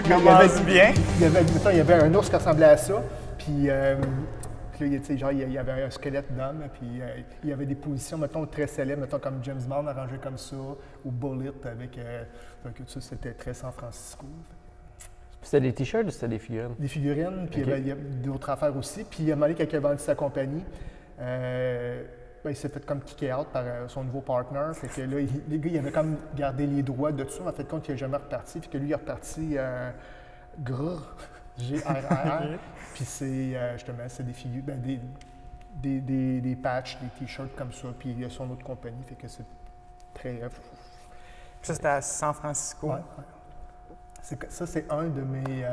commence bien. Il y avait un ours qui ressemblait à ça, puis là, genre, il y avait un squelette d'homme, puis il y avait des positions, mettons, très célèbres, mettons, comme James Bond arrangé comme ça, ou Bullet avec ça, c'était très San Francisco. C'était des t-shirts ou c'était des figurines? Des figurines, puis il y a d'autres affaires aussi. Puis il a demandé quelqu'un a vendu sa compagnie. Il s'est fait comme kick out par son nouveau partner. Fait que là, les gars, il avait comme gardé les droits de tout ça. En fait, compte qu'il n'a jamais reparti. Puis que lui, il est reparti GRR, G-R-R. Puis c'est justement, c'est des figures, des patchs, des t-shirts comme ça. Puis il y a son autre compagnie. Fait que c'est très. Ça, c'était à San Francisco. Ouais. Ça, c'est un de mes.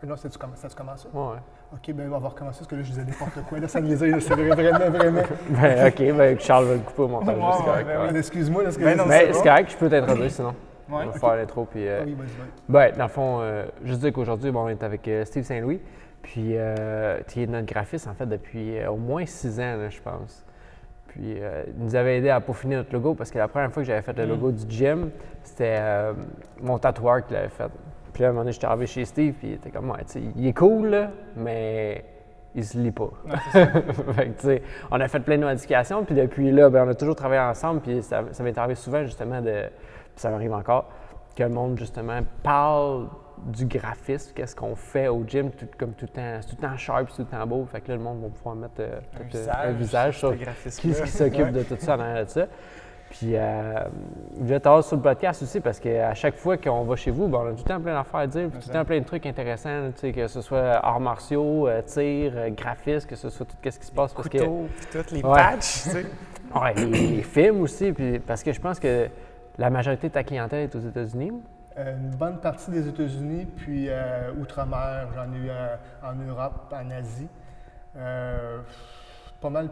Non, ça a commencé? Ouais. OK, ben on va recommencer parce que là, je disais n'importe quoi. Là, ça me niaisait, c'est vraiment. Ben, OK, Charles va le couper au montage. C'est correct. Ouais. Excuse-moi. Là, C'est correct, je peux t'introduire sinon. Ouais. On va faire l'intro. Puis, oui, vas-y. Ben, dans le fond, juste dire qu'aujourd'hui, on est avec Steve Saint-Louis. Puis, tu es notre graphiste, en fait, depuis au moins 6 ans, là, je pense. Puis, il nous avait aidé à peaufiner notre logo parce que la première fois que j'avais fait le logo du gym, c'était mon tatoueur qui l'avait fait. Puis là, à un moment donné, j'étais arrivé chez Steve, puis il était comme, ouais, tu sais, il est cool, là, mais il se lit pas. Ouais, c'est ça. Fait que, tu sais, on a fait plein de modifications, puis depuis là, ben, on a toujours travaillé ensemble, puis ça m'est arrivé souvent, justement, puis ça m'arrive encore, que le monde, justement, parle du graphisme, qu'est-ce qu'on fait au gym, comme tout le temps, c'est tout le temps sharp, c'est tout le temps beau. Fait que là, le monde va pouvoir mettre un visage sur qui s'occupe de tout ça en arrière de ça. Puis, je vais t'avoir sur le podcast aussi parce qu'à chaque fois qu'on va chez vous, ben, on a tout le temps plein d'affaires à dire, puis tout le temps plein de trucs intéressants, tu sais, que ce soit arts martiaux, tir, graphisme, que ce soit tout ce qui se passe. Couteaux, puis tous les patchs, tu sais. Ouais, les films aussi, puis parce que je pense que la majorité de ta clientèle est aux États-Unis. Une bonne partie des États-Unis, puis outre-mer, j'en ai eu en Europe, en Asie. Pas mal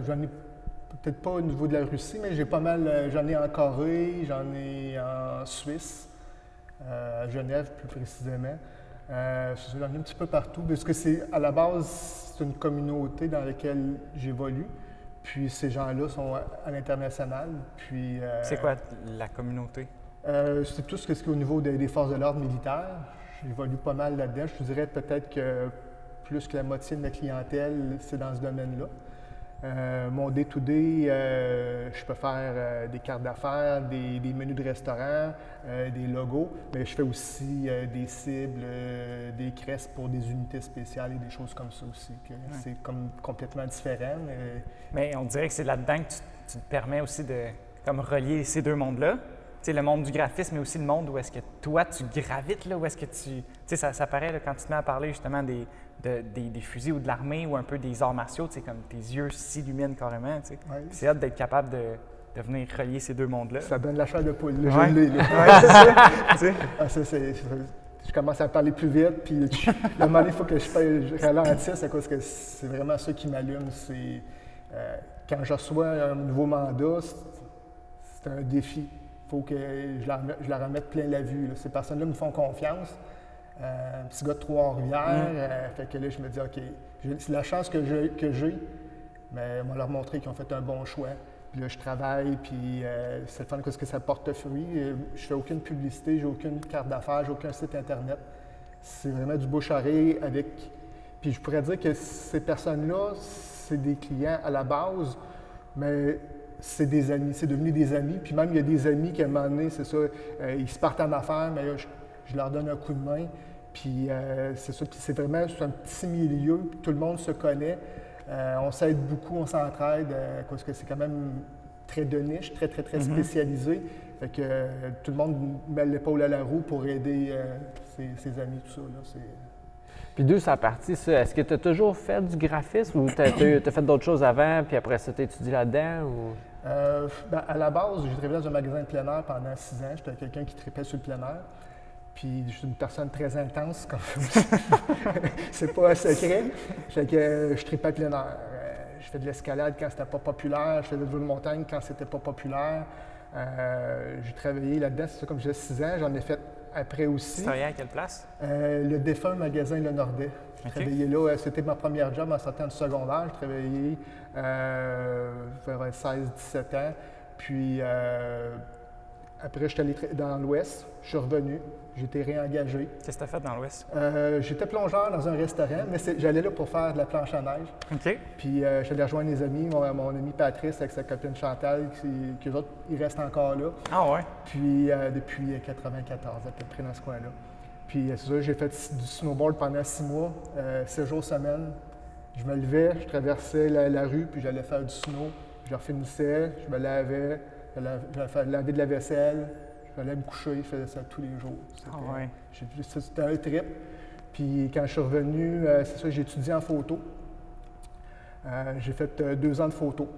j'en ai peut-être pas au niveau de la Russie, mais j'ai pas mal, j'en ai en Corée, j'en ai en Suisse, à Genève plus précisément. J'en ai un petit peu partout, parce que à la base, c'est une communauté dans laquelle j'évolue. Puis ces gens-là sont à l'international. Puis c'est quoi la communauté? C'est tout ce qui est au niveau des forces de l'ordre militaire. J'évolue pas mal là-dedans. Je te dirais peut-être que plus que la moitié de ma clientèle, c'est dans ce domaine-là. Mon day-to-day, je peux faire des cartes d'affaires, des menus de restaurant, des logos, mais je fais aussi des cibles, des cresses pour des unités spéciales et des choses comme ça aussi. C'est comme complètement différent. Mais on dirait que c'est là-dedans que tu te permets aussi de comme relier ces deux mondes-là. Tu sais, le monde du graphisme, mais aussi le monde où est-ce que toi, tu gravites, là, où est-ce que tu... Tu sais, ça paraît, là, quand tu te mets à parler justement des fusils ou de l'armée ou un peu des arts martiaux, tu sais, comme tes yeux s'illuminent carrément, tu sais. Ouais. C'est hâte d'être capable de venir relier ces deux mondes-là. Ça donne la chair de poule, là, Ouais. je l'ai, là. Ouais, c'est ça, tu sais. Je commence à parler plus vite, puis le moment donné, il faut que je ralentisse à cause que c'est vraiment ça qui m'allume. C'est quand je reçois un nouveau mandat, c'est un défi. Il faut que je la remette plein la vue. Là. Ces personnes-là me font confiance. Petit gars de Trois-Rivières, fait que là, je me dis, OK, c'est la chance que j'ai, mais on va leur montrer qu'ils ont fait un bon choix. Puis là, je travaille, puis c'est le fun parce que ça porte fruit. Je fais aucune publicité, j'ai aucune carte d'affaires, j'ai aucun site Internet. C'est vraiment du bouche-oreille avec... Puis je pourrais dire que ces personnes-là, c'est des clients à la base, mais c'est des amis, c'est devenu des amis. Puis même, il y a des amis qui, à un moment donné, c'est ça, ils se partent en affaires, mais là, je leur donne un coup de main. Puis c'est ça, puis c'est vraiment un petit milieu, puis tout le monde se connaît. On s'aide beaucoup, on s'entraide, parce que c'est quand même très de niche, très spécialisé. Fait que tout le monde met l'épaule à la roue pour aider ses amis, tout ça. Là, Puis d'où ça parti, ça? Est-ce que tu as toujours fait du graphisme ou tu as fait d'autres choses avant, puis après ça, tu as étudié là-dedans? Ou... À la base, j'ai travaillé dans un magasin de plein air pendant 6 ans. J'étais quelqu'un qui tripait sur le plein air. Puis je suis une personne très intense, comme c'est pas un secret. Fait que je tripais plein air. Je fais de l'escalade quand c'était pas populaire. Je fais de vélo de montagne quand c'était pas populaire. J'ai travaillé là-dedans, c'est ça, comme j'ai 6 ans. J'en ai fait après aussi. Tu travaillais à quelle place? Le défunt magasin Le Nordais. J'ai travaillé là, c'était ma première job en sortant du secondaire. J'ai travaillé vers 16-17 ans. Puis après, je suis allé dans l'Ouest. Je suis revenu. J'ai été réengagé. Qu'est-ce que tu as fait dans l'Ouest? J'étais plongeur dans un restaurant, mais j'allais là pour faire de la planche à neige. OK. Puis j'allais rejoindre les amis, mon ami Patrice avec sa copine Chantal, qui eux autres, ils restent encore là. Ah ouais? Puis depuis 94 à peu près dans ce coin-là. Puis c'est ça, j'ai fait du snowboard pendant 6 mois, 7 jours semaine. Je me levais, je traversais la rue, puis j'allais faire du snow. Je refinissais, je me lavais, j'allais laver de la vaisselle, j'allais me coucher, je faisais ça tous les jours. Ah ouais. C'était un trip. Puis quand je suis revenu, c'est ça, j'ai étudié en photo. J'ai fait 2 ans de photo.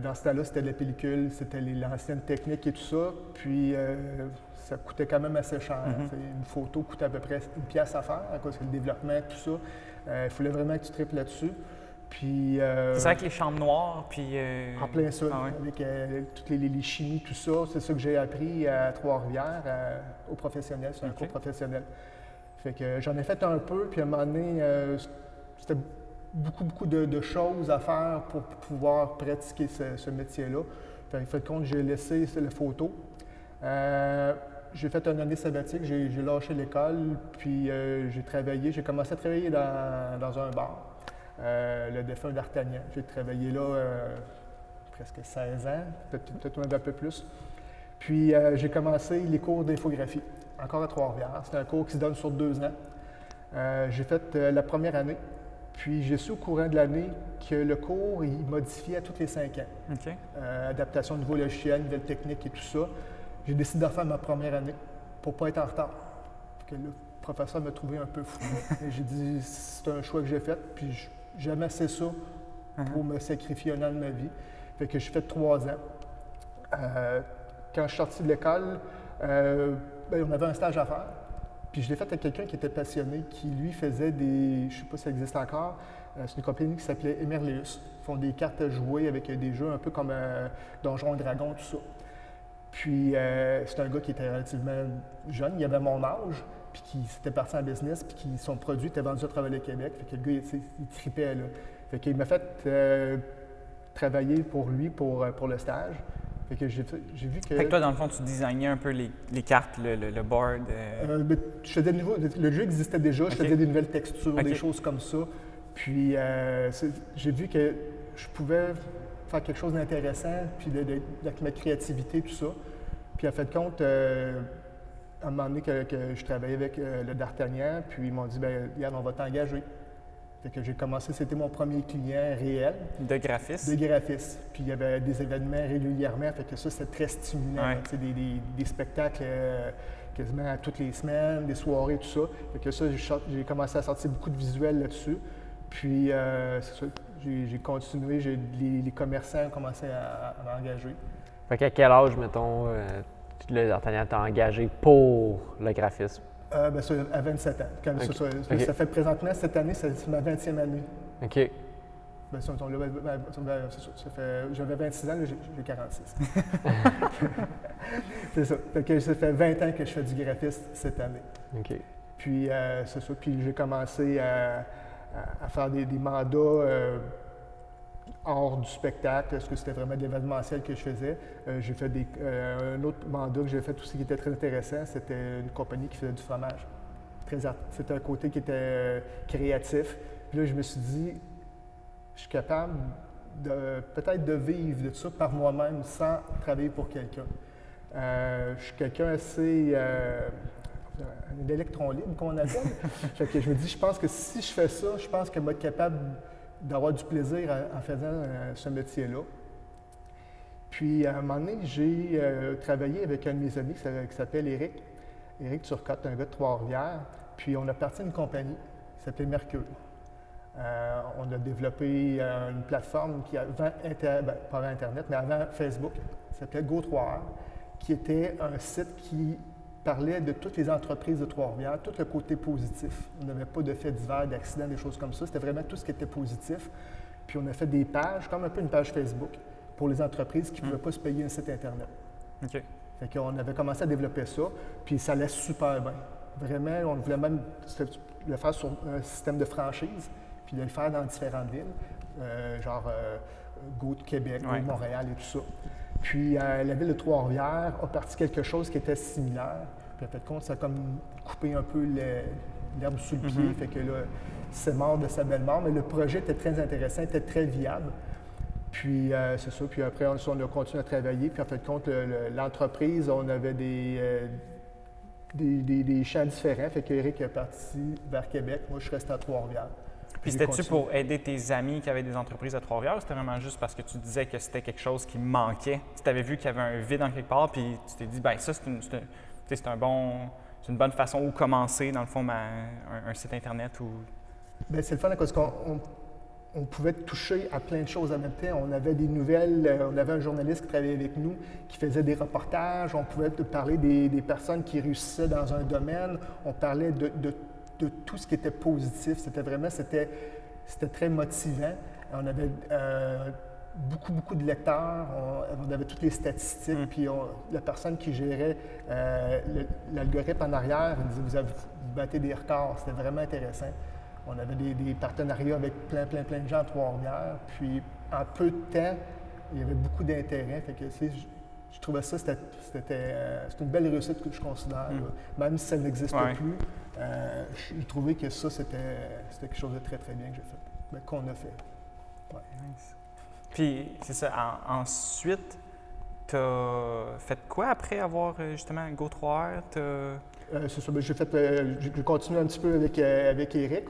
Dans ce temps-là, c'était de la pellicule, c'était l'ancienne technique et tout ça. Puis ça coûtait quand même assez cher. Une photo coûtait à peu près 1 pièce à faire, à cause du développement, tout ça. Il fallait vraiment que tu triples là-dessus. Puis, c'est ça avec les chambres noires, puis... en plein ça, Ah ouais. avec toutes les chimies, tout ça. C'est ça que j'ai appris à Trois-Rivières, au professionnel, c'est un cours professionnel. Fait que j'en ai fait un peu, puis à un moment donné, c'était beaucoup de choses à faire pour pouvoir pratiquer ce métier-là. Fait que compte, j'ai laissé la photo. J'ai fait une année sabbatique, j'ai lâché l'école, puis j'ai commencé à travailler dans un bar, le défunt d'Artagnan. J'ai travaillé là presque 16 ans, peut-être même un peu plus. Puis j'ai commencé les cours d'infographie, encore à Trois-Rivières. C'est un cours qui se donne sur 2 ans. J'ai fait la première année, puis j'ai su au courant de l'année que le cours, il modifiait à tous les 5 ans. OK. Adaptation de nouveau logiciel, nouvelles techniques et tout ça. J'ai décidé de faire ma première année pour ne pas être en retard. Parce que le professeur m'a trouvé un peu fou. Et j'ai dit, c'est un choix que j'ai fait, puis j'aimais assez ça pour me sacrifier un an de ma vie. Fait que j'ai fait 3 ans. Quand je suis sorti de l'école, on avait un stage à faire. Puis je l'ai fait avec quelqu'un qui était passionné, qui lui faisait des, je ne sais pas si ça existe encore, c'est une compagnie qui s'appelait Emerleus. Ils font des cartes à jouer avec des jeux un peu comme Donjons et Dragons, tout ça. Puis c'est un gars qui était relativement jeune, il avait mon âge, puis qui s'était parti en business, puis son produit était vendu à travers le Québec. Fait que le gars, il tripait là. Fait qu'il m'a fait travailler pour lui pour le stage. Fait que j'ai vu que... Fait que toi, dans le fond, tu designais un peu les cartes, le board. Je faisais le jeu existait déjà, je faisais des nouvelles textures, des choses comme ça. Puis j'ai vu que je pouvais faire quelque chose d'intéressant, puis avec ma créativité, tout ça. Puis en fait compte, à un moment donné que je travaillais avec le D'Artagnan, puis ils m'ont dit, bien, regarde, on va t'engager. Fait que j'ai commencé, c'était mon premier client réel. De graphiste? De graphiste. Puis il y avait des événements régulièrement, fait que ça, c'était très stimulant. Ouais. Tu sais, des spectacles quasiment toutes les semaines, des soirées, tout ça. Fait que ça, j'ai commencé à sortir beaucoup de visuels là-dessus. Puis c'est ça, j'ai continué, les commerçants ont commencé à m'engager. Fait qu'à quel âge, mettons, le D'Artagnan t'a engagé pour le graphisme? Ça, à 27 ans. Quand Okay. ça fait présentement, cette année, c'est ma 20e année. OK. J'avais 26 ans, là, j'ai 46. C'est ça. Fait que ça fait 20 ans que je fais du graphisme cette année. OK. Puis c'est ça. Puis j'ai commencé à faire des mandats hors du spectacle, parce que c'était vraiment de l'événementiel que je faisais. J'ai fait un autre mandat que j'ai fait aussi qui était très intéressant, c'était une compagnie qui faisait du fromage. C'était un côté qui était créatif. Puis là, je me suis dit, je suis capable peut-être de vivre de ça par moi-même sans travailler pour quelqu'un. Je suis quelqu'un assez... un électron libre, qu'on appelle. Fait que je me dis, je pense que si je fais ça, je pense que je vais être capable d'avoir du plaisir en faisant ce métier-là. Puis, à un moment donné, j'ai travaillé avec un de mes amis qui s'appelle Éric Turcotte, un gars de Trois-Rivières. Puis, on a parti une compagnie qui s'appelait Mercure. On a développé une plateforme qui, avant pas avant Internet, mais avant Facebook, qui s'appelait Go3R, qui était un site qui parlait de toutes les entreprises de Trois-Rivières, tout le côté positif. On n'avait pas de faits divers, d'accidents, des choses comme ça. C'était vraiment tout ce qui était positif. Puis on a fait des pages, comme un peu une page Facebook, pour les entreprises qui ne pouvaient pas se payer un site Internet. OK. Fait qu'on avait commencé à développer ça, puis ça allait super bien. Vraiment, on voulait même le faire sur un système de franchise, puis de le faire dans différentes villes, Go de Québec, Go de Montréal et tout ça. Puis la ville de Trois-Rivières a parti quelque chose qui était similaire, Puis en fait, compte, ça a comme coupé un peu l'herbe sous le pied. Fait que là, c'est mort de sa belle mort. Mais le projet était très intéressant, était très viable. Puis c'est ça. Puis après, on a continué à travailler. Puis en fait, compte, l'entreprise, on avait des champs différents. Fait qu'Éric est parti vers Québec. Moi, je suis resté à Trois-Rivières. Puis c'était-tu pour aider tes amis qui avaient des entreprises à Trois-Rivières ou c'était vraiment juste parce que tu disais que c'était quelque chose qui manquait? Tu avais vu qu'il y avait un vide en quelque part, puis tu t'es dit, bien, ça, c'est une bonne façon où commencer, dans le fond, un site Internet ou. Bien, c'est le fun parce qu'on pouvait toucher à plein de choses en même temps. On avait des nouvelles, on avait un journaliste qui travaillait avec nous, qui faisait des reportages, on pouvait parler des personnes qui réussissaient dans un domaine, on parlait de tout ce qui était positif. C'était très motivant. On avait beaucoup de lecteurs, on avait toutes les statistiques, puis la personne qui gérait l'algorithme en arrière, elle disait, vous battez des records. C'était vraiment intéressant. On avait des partenariats avec plein de gens à Trois-Rivières. Puis, en peu de temps, il y avait beaucoup d'intérêt. Fait que, je trouvais ça, c'était une belle réussite que je considère. Même si ça n'existe plus, j'ai trouvé que ça, c'était quelque chose de très bien que j'ai fait, qu'on a fait. Ouais. Nice. Puis, c'est ça. Ensuite, tu as fait quoi après avoir justement Go3R? C'est ça. J'ai continué un petit peu avec Éric.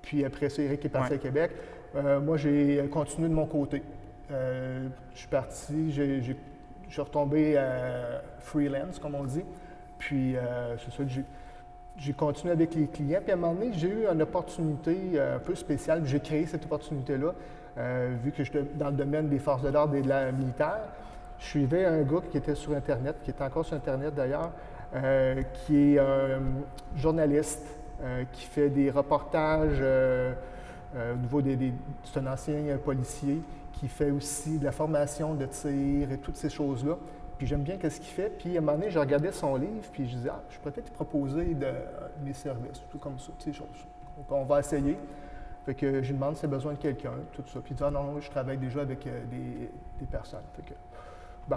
Puis après ça, Éric est parti à Québec. Moi, j'ai continué de mon côté. Je suis parti, je suis retombé freelance, comme on dit. Puis c'est ça, j'ai continué avec les clients. Puis à un moment donné, j'ai eu une opportunité un peu spéciale. J'ai créé cette opportunité-là, vu que j'étais dans le domaine des forces de l'ordre et de la militaire. Je suivais un gars qui était sur Internet, qui est encore sur Internet d'ailleurs, qui est un journaliste. Qui fait des reportages au niveau c'est un ancien policier qui fait aussi de la formation de tir et toutes ces choses-là. Puis j'aime bien ce qu'il fait. Puis à un moment donné, je regardais son livre, puis je disais, je pourrais peut-être te proposer mes services, tout comme ça. On va essayer. Fait que je lui demande s'il a besoin de quelqu'un, tout ça. Puis il dit, non, je travaille déjà avec des personnes. Fait que,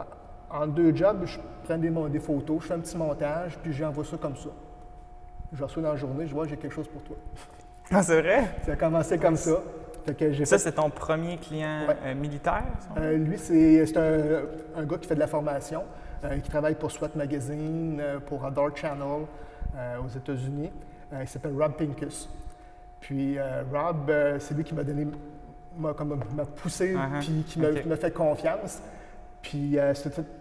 en 2 jobs, je prends des photos, je fais un petit montage, puis j'envoie ça comme ça. Je reçois dans la journée, je vois, j'ai quelque chose pour toi. Ah, c'est vrai? Ça a commencé comme ça. C'est ton premier client militaire? Lui, c'est un gars qui fait de la formation, qui travaille pour SWAT Magazine, pour Adult Channel aux États-Unis. Il s'appelle Rob Pincus. Puis Rob, c'est lui qui m'a donné, m'a poussé, puis qui m'a fait confiance. Puis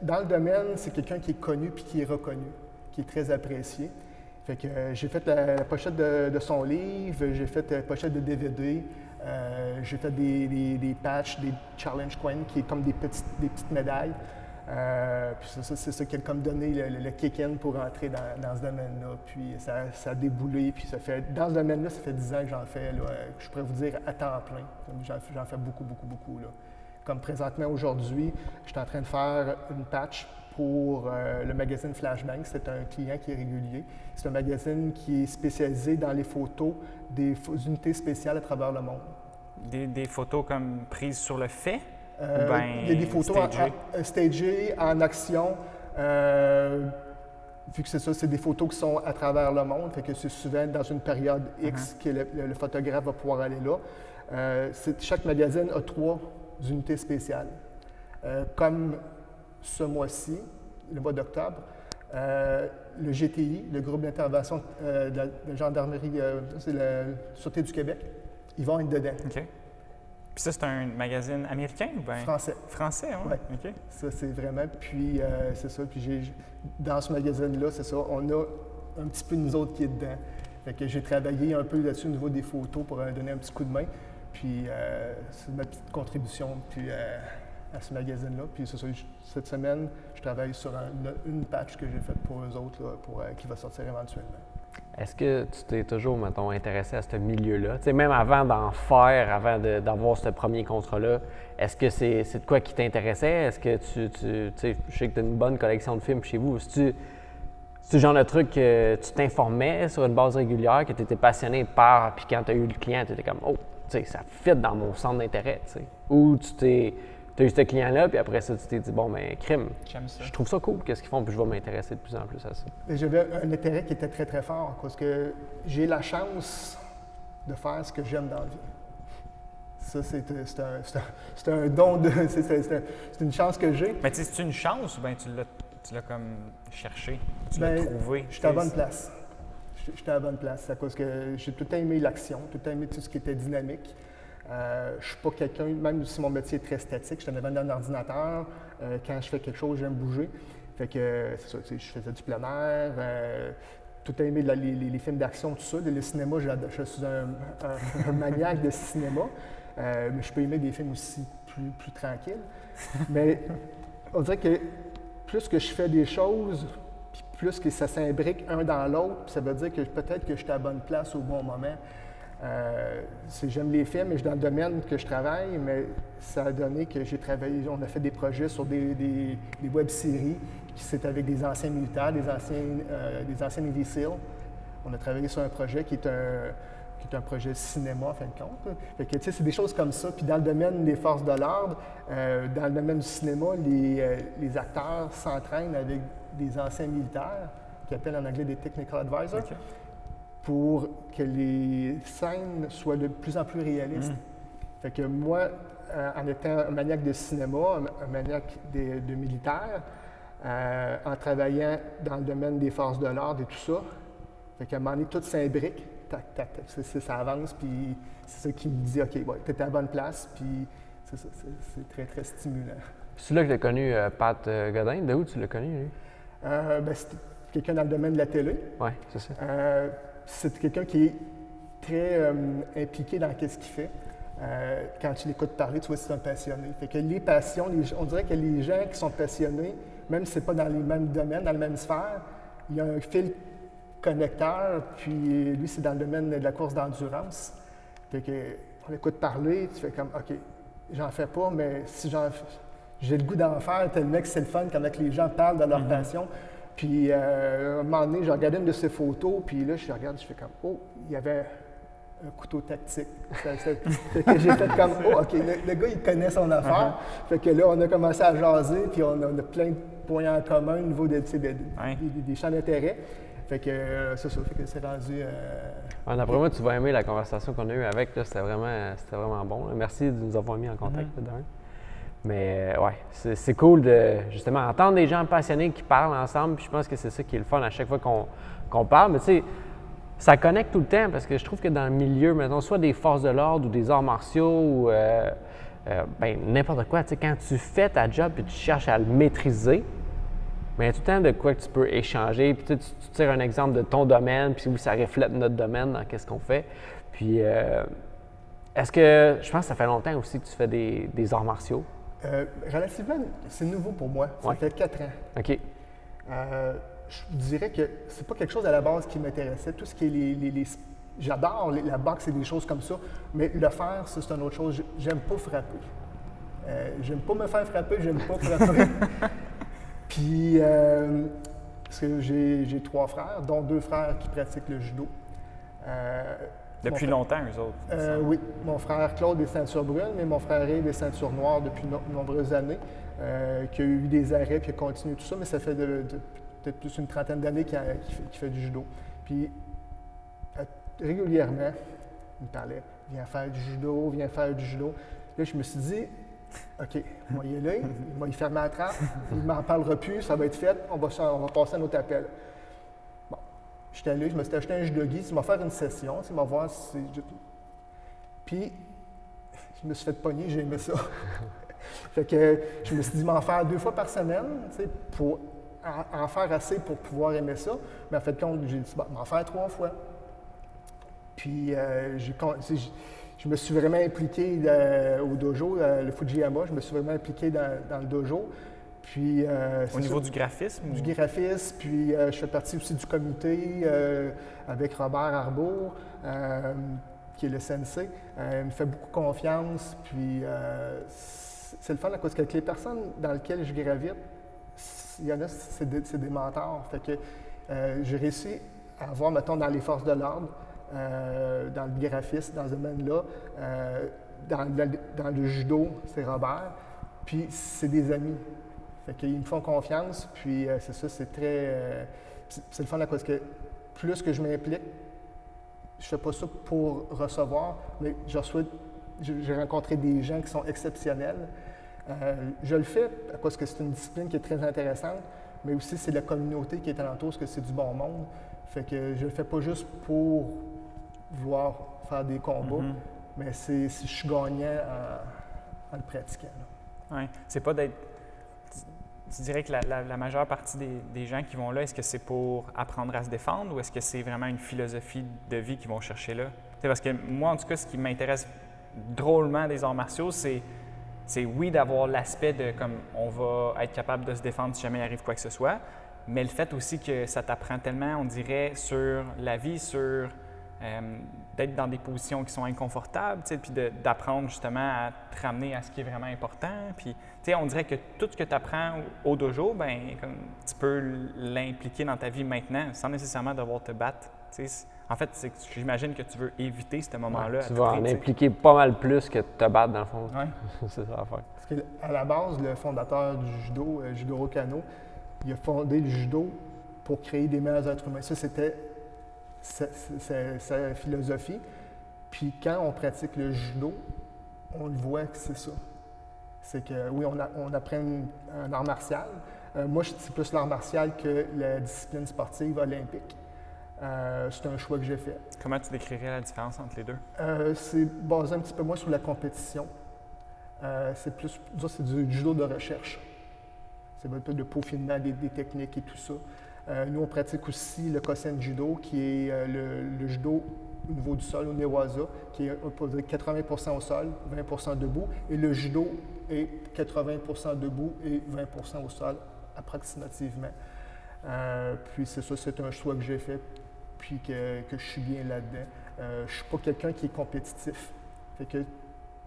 dans le domaine, c'est quelqu'un qui est connu puis qui est reconnu, qui est très apprécié. Fait que j'ai fait la pochette de son livre, j'ai fait la pochette de DVD, j'ai fait des patchs, des challenge coins, qui est comme des petites médailles. Puis c'est ça qui a comme donné le kick-in pour entrer dans ce domaine-là. Puis ça a déboulé, puis dans ce domaine-là, ça fait 10 ans que j'en fais, là, je pourrais vous dire à temps plein. J'en fais beaucoup, là. Comme présentement, aujourd'hui, je suis en train de faire une patch pour le magazine Flashbang. C'est un client qui est régulier. C'est un magazine qui est spécialisé dans les photos des unités spéciales à travers le monde. Des photos comme prises sur le fait? Il y a des photos stagées, en action. Vu que c'est ça, c'est des photos qui sont à travers le monde, fait que c'est souvent dans une période X que le photographe va pouvoir aller là. Chaque magazine a 3 unités spéciales. Comme ce mois-ci, le mois d'octobre, le GTI, le groupe d'intervention de la gendarmerie, c'est la Sûreté du Québec, ils vont être dedans. OK. Puis ça, c'est un magazine américain ou bien? Français. Français, oui. Ouais. OK. Ça, c'est vraiment. Puis, c'est ça. Puis, dans ce magazine-là, c'est ça, on a un petit peu nous autres qui est dedans. Fait que j'ai travaillé un peu là-dessus au niveau des photos pour donner un petit coup de main. Puis, c'est ma petite contribution à ce magazine-là. Puis, c'est ça, cette semaine, je travaille sur une patch que j'ai faite pour eux autres, là, qui va sortir éventuellement. Est-ce que tu t'es toujours, mettons, intéressé à ce milieu-là? Tu sais, même avant d'en faire, avant d'avoir ce premier contrat-là, est-ce que c'est de quoi qui t'intéressait? Est-ce que tu sais, je sais que tu as une bonne collection de films chez vous. C'est le genre de truc que tu t'informais sur une base régulière, que tu étais passionné par, puis quand tu as eu le client, tu étais comme, oh, tu sais, ça fit dans mon centre d'intérêt, tu sais. Ou tu tu as eu ce client-là, puis après ça, tu t'es dit, bon, ben, crime, J'aime ça. je trouve ça cool, qu'est-ce qu'ils font, puis je vais m'intéresser de plus en plus à ça. Et j'avais un intérêt qui était très, très fort parce que j'ai la chance de faire ce que j'aime dans la vie. Ça, c'est un don, c'est une chance que j'ai. Mais tu sais, c'est une chance ou bien tu l'as comme cherché, tu Ben, l'as trouvé? J'étais à la bonne place. J'étais à la bonne place à cause que j'ai tout le temps aimé l'action, tout le temps aimé tout ce qui était dynamique. Je ne suis pas quelqu'un, même si mon métier est très statique, je suis en avant d'un ordinateur. Quand je fais quelque chose, j'aime bouger. Fait que c'est ça, je faisais du plein air. Tout le temps aimé les films d'action, tout ça. Le cinéma, je suis un maniaque de cinéma. Mais je peux aimer des films aussi plus tranquilles. Mais on dirait que plus que je fais des choses, puis plus que ça s'imbrique un dans l'autre, ça veut dire que peut-être que je suis à la bonne place au bon moment. J'aime les films et je suis dans le domaine que je travaille, mais ça a donné que j'ai travaillé, on a fait des projets sur des web-séries, c'est avec des anciens militaires, des anciens Navy SEAL. On a travaillé sur un projet qui est un projet cinéma, en fin de compte. Fait que, tu sais, c'est des choses comme ça. Puis dans le domaine des forces de l'ordre, dans le domaine du cinéma, les acteurs s'entraînent avec des anciens militaires, qui appellent en anglais des technical advisors, OK. pour que les scènes soient de plus en plus réalistes. Fait que moi, en étant un maniaque de cinéma, un maniaque de militaire, en travaillant dans le domaine des forces de l'ordre et tout ça, fait qu'à un moment donné, tout s'imbrique. Tac, tac, ça avance, puis c'est ça qui me dit, OK, bon, tu es à la bonne place, puis c'est très, très stimulant. C'est là que tu as connu Pat Godin. De où tu l'as connu, lui? C'était quelqu'un dans le domaine de la télé. Oui, c'est ça. C'est quelqu'un qui est très impliqué dans ce qu'il fait. Quand tu l'écoutes parler, tu vois que c'est un passionné. Fait que les passions, on dirait que les gens qui sont passionnés, même si ce n'est pas dans les mêmes domaines, dans la même sphère, il y a un fil connecteur, puis lui, c'est dans le domaine de la course d'endurance. Fait que, on l'écoute parler, tu fais comme, OK, j'en fais pas, mais si j'ai le goût d'en faire, tellement que c'est le fun quand les gens parlent de leur passion. Puis, à un moment donné, j'ai regardé une de ses photos, puis là, je regarde, je fais comme, oh, il y avait un couteau tactique. Fait que j'ai fait comme, oh, OK, le gars, il connaît son affaire. Fait que là, on a commencé à jaser, puis on a plein de points en commun au niveau des champs d'intérêt. Fait que c'est ça, fait que c'est rendu. D'après moi, tu vas aimer la conversation qu'on a eue avec. C'était vraiment bon. Là. Merci de nous avoir mis en contact. Mais ouais, c'est cool de justement entendre des gens passionnés qui parlent ensemble. Puis je pense que c'est ça qui est le fun à chaque fois qu'on parle. Mais tu sais, ça connecte tout le temps parce que je trouve que dans le milieu, mettons, soit des forces de l'ordre ou des arts martiaux ou n'importe quoi, tu sais, quand tu fais ta job et tu cherches à le maîtriser, mais il y a tout le temps de quoi que tu peux échanger. Puis tu tires un exemple de ton domaine, puis où ça reflète notre domaine dans qu'est-ce qu'on fait. Puis est-ce que, je pense que ça fait longtemps aussi que tu fais des arts martiaux? Relativement, c'est nouveau pour moi. Ça fait 4 ans. OK. Je dirais que c'est pas quelque chose à la base qui m'intéressait. Tout ce qui est j'adore la boxe et des choses comme ça, mais le faire, ça, c'est une autre chose. J'aime pas frapper. J'aime pas me faire frapper, j'aime pas frapper. Puis, parce que j'ai 3 frères, dont 2 frères qui pratiquent le judo. Depuis longtemps, eux autres? Oui. Mon frère Claude est ceinture brune, mais mon frère Yves est ceinture noire depuis de nombreuses années, qui a eu des arrêts puis a continué tout ça, mais ça fait peut-être plus une trentaine d'années qu'il fait du judo. Puis, régulièrement, il me parlait, viens faire du judo, viens faire du judo. Là, je me suis dit, OK, moi, il est là, il va y fermer la trappe, il ne m'en parlera plus, ça va être fait, on va passer à notre appel. Bon, j'étais allé, je me suis acheté un judogi, il m'a fait une session, il m'a voir si Puis, je me suis fait pogner, j'ai aimé ça. Fait que je me suis dit m'en faire 2 fois par semaine, pour en faire assez pour pouvoir aimer ça. Mais en fait, compte, j'ai dit, m'en faire 3 fois. Puis, je me suis vraiment impliqué au dojo, le Fujiyama, je me suis vraiment impliqué dans le dojo. Puis, au niveau du graphisme? Du graphisme, puis je fais partie aussi du comité avec Robert Arbour, qui est le sensei. Il me fait beaucoup confiance, puis c'est le fun parce qu'avec les personnes dans lesquelles je gravite, il y en a, c'est des mentors. Fait que j'ai réussi à avoir, mettons, dans les forces de l'ordre, dans le graphisme, dans ce domaine-là, dans le judo, c'est Robert. Puis c'est des amis. Fait qu'ils me font confiance, puis c'est ça, c'est très... c'est le fun là, parce que plus que je m'implique, je fais pas ça pour recevoir, mais j'ai rencontré des gens qui sont exceptionnels. Je le fais parce que c'est une discipline qui est très intéressante, mais aussi c'est la communauté qui est alentour, parce que c'est du bon monde. Fait que je le fais pas juste pour vouloir faire des combats, mais c'est si je suis gagnant en le pratiquant. Oui. C'est pas d'être. Tu dirais que la majeure partie des gens qui vont là, est-ce que c'est pour apprendre à se défendre ou est-ce que c'est vraiment une philosophie de vie qu'ils vont chercher là? T'sais, parce que moi, en tout cas, ce qui m'intéresse drôlement des arts martiaux, c'est oui d'avoir l'aspect de comme on va être capable de se défendre si jamais il arrive quoi que ce soit, mais le fait aussi que ça t'apprend tellement, on dirait, sur la vie, sur d'être dans des positions qui sont inconfortables, puis d'apprendre justement à te ramener à ce qui est vraiment important. Puis, on dirait que tout ce que tu apprends au dojo, ben, tu peux l'impliquer dans ta vie maintenant sans nécessairement devoir te battre. En fait, j'imagine que tu veux éviter ce moment-là. Tu vas en impliquer pas mal plus que de te battre, dans le fond. Ouais. C'est ça à faire. Parce qu'à la base, le fondateur du judo, Jigoro Kano, il a fondé le judo pour créer des meilleurs êtres humains. Ça, c'était sa philosophie. Puis quand on pratique le judo, on le voit que c'est ça. C'est que oui, on apprend un art martial. Moi, c'est plus l'art martial que la discipline sportive olympique. C'est un choix que j'ai fait. Comment tu décrirais la différence entre les deux? C'est basé un petit peu moins sur la compétition. C'est du judo de recherche. C'est un peu de peaufinement des techniques et tout ça. Nous, on pratique aussi le Kosen Judo, qui est le judo au niveau du sol, au Newaza, qui est 80% au sol, 20% debout. Et le judo est 80% debout et 20% au sol, approximativement. Puis c'est ça, c'est un choix que j'ai fait, puis que je suis bien là-dedans. Je ne suis pas quelqu'un qui est compétitif. Fait que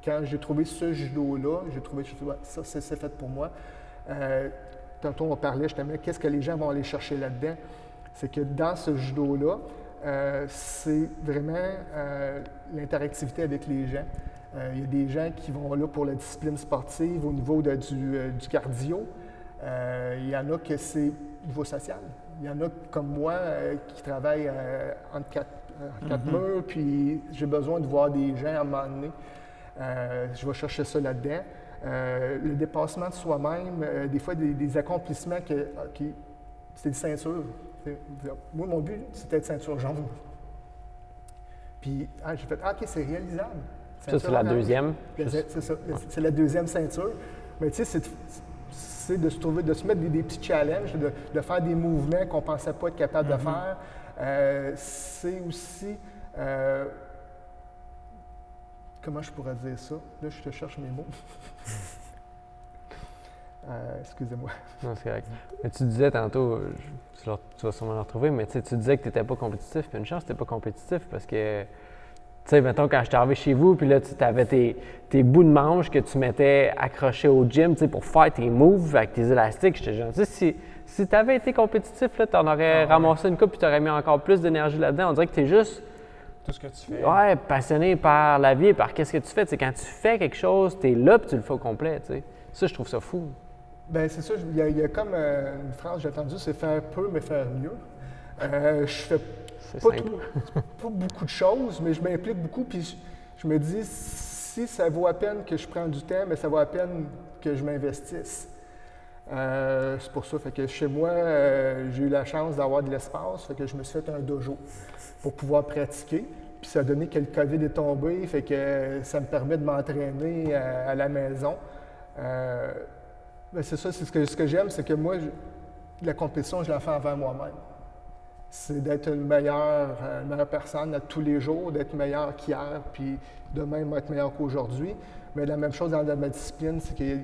quand j'ai trouvé ce judo-là, j'ai trouvé que ça, c'est fait pour moi. Tantôt, on parlait justement, qu'est-ce que les gens vont aller chercher là-dedans? C'est que dans ce judo-là, c'est vraiment l'interactivité avec les gens. Il y a des gens qui vont là pour la discipline sportive au niveau du cardio. Il y en a que c'est au niveau social. Il y en a comme moi qui travaillent entre quatre murs, puis j'ai besoin de voir des gens à un moment donné. Je vais chercher ça là-dedans. Le dépassement de soi-même, des fois des accomplissements c'est des ceintures. Moi, mon but, c'était d'être ceinture jaune. Puis j'ai fait, OK, c'est réalisable. Ça, c'est la deuxième. C'est ça, c'est la deuxième ceinture. Mais tu sais, c'est de se mettre des petits challenges, de faire des mouvements qu'on ne pensait pas être capable de faire. C'est aussi... comment je pourrais dire ça? Là, je te cherche mes mots. Excusez-moi. Non, c'est correct. Mais tu disais tantôt, tu vas sûrement le retrouver, mais tu disais que tu n'étais pas compétitif. Puis une chance, tu n'étais pas compétitif parce que, tu sais, mettons, quand je suis arrivé chez vous, puis là, tu avais tes bouts de manche que tu mettais accrochés au gym, tu sais, pour faire tes moves avec tes élastiques. J'étais genre, tu sais, si tu avais été compétitif, là, tu en aurais ramassé une coupe puis tu aurais mis encore plus d'énergie là-dedans. On dirait que tu es juste... Tout ce que tu fais. Ouais, passionné par la vie, par qu'est-ce que tu fais. Tu sais, quand tu fais quelque chose, tu es là puis tu le fais au complet, tu sais. Ça, je trouve ça fou. Bien, c'est ça. Il y a comme une phrase que j'ai entendue, c'est faire peu, mais faire mieux. Je fais pas beaucoup de choses, mais je m'implique beaucoup. Puis je me dis, si ça vaut la peine que je prenne du temps, mais ça vaut la peine que je m'investisse. C'est pour ça. Fait que chez moi, j'ai eu la chance d'avoir de l'espace. Fait que je me suis fait un dojo pour pouvoir pratiquer. Puis ça a donné que le COVID est tombé. Fait que ça me permet de m'entraîner à la maison. Ben c'est ça, c'est ce que j'aime, c'est que moi, la compétition, je la fais envers moi-même. C'est d'être une meilleure personne à tous les jours, d'être meilleur qu'hier, puis de même être meilleur qu'aujourd'hui. Mais la même chose dans ma discipline, c'est que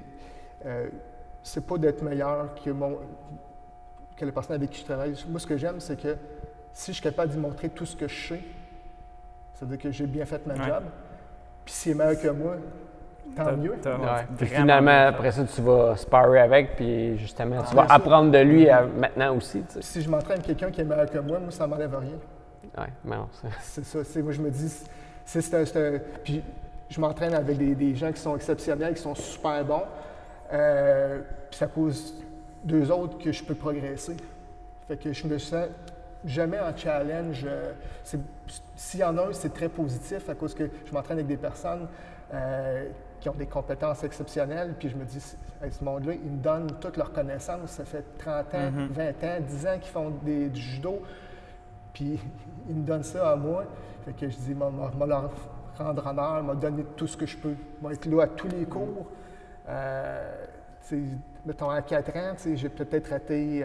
c'est pas d'être meilleur que la personne avec qui je travaille. Moi, ce que j'aime, c'est que si je suis capable d'y montrer tout ce que je sais, c'est-à-dire que j'ai bien fait ma job, puis s'il est meilleur que moi, tant mieux. Puis finalement, après ça, tu vas sparrer avec, puis justement, tu vas apprendre de lui maintenant aussi. Tu sais. Si je m'entraîne avec quelqu'un qui est meilleur que moi, ça ne m'enlève rien. Oui, mais non. C'est ça. Moi, je me dis, puis je m'entraîne avec des gens qui sont exceptionnels, qui sont super bons. Puis c'est à cause d'eux autres que je peux progresser. Fait que je me sens jamais en challenge. S'il y en a un, c'est très positif à cause que je m'entraîne avec des personnes qui ont des compétences exceptionnelles. Puis je me dis, hey, ce monde-là, ils me donnent toutes leurs connaissances. Ça fait 30 ans, 20 ans, 10 ans qu'ils font du judo. Puis ils me donnent ça à moi. Fait que je dis, je vais leur rendre honneur, me donner tout ce que je peux. Je vais être là à tous les cours. Mettons, à 4 ans, j'ai peut-être raté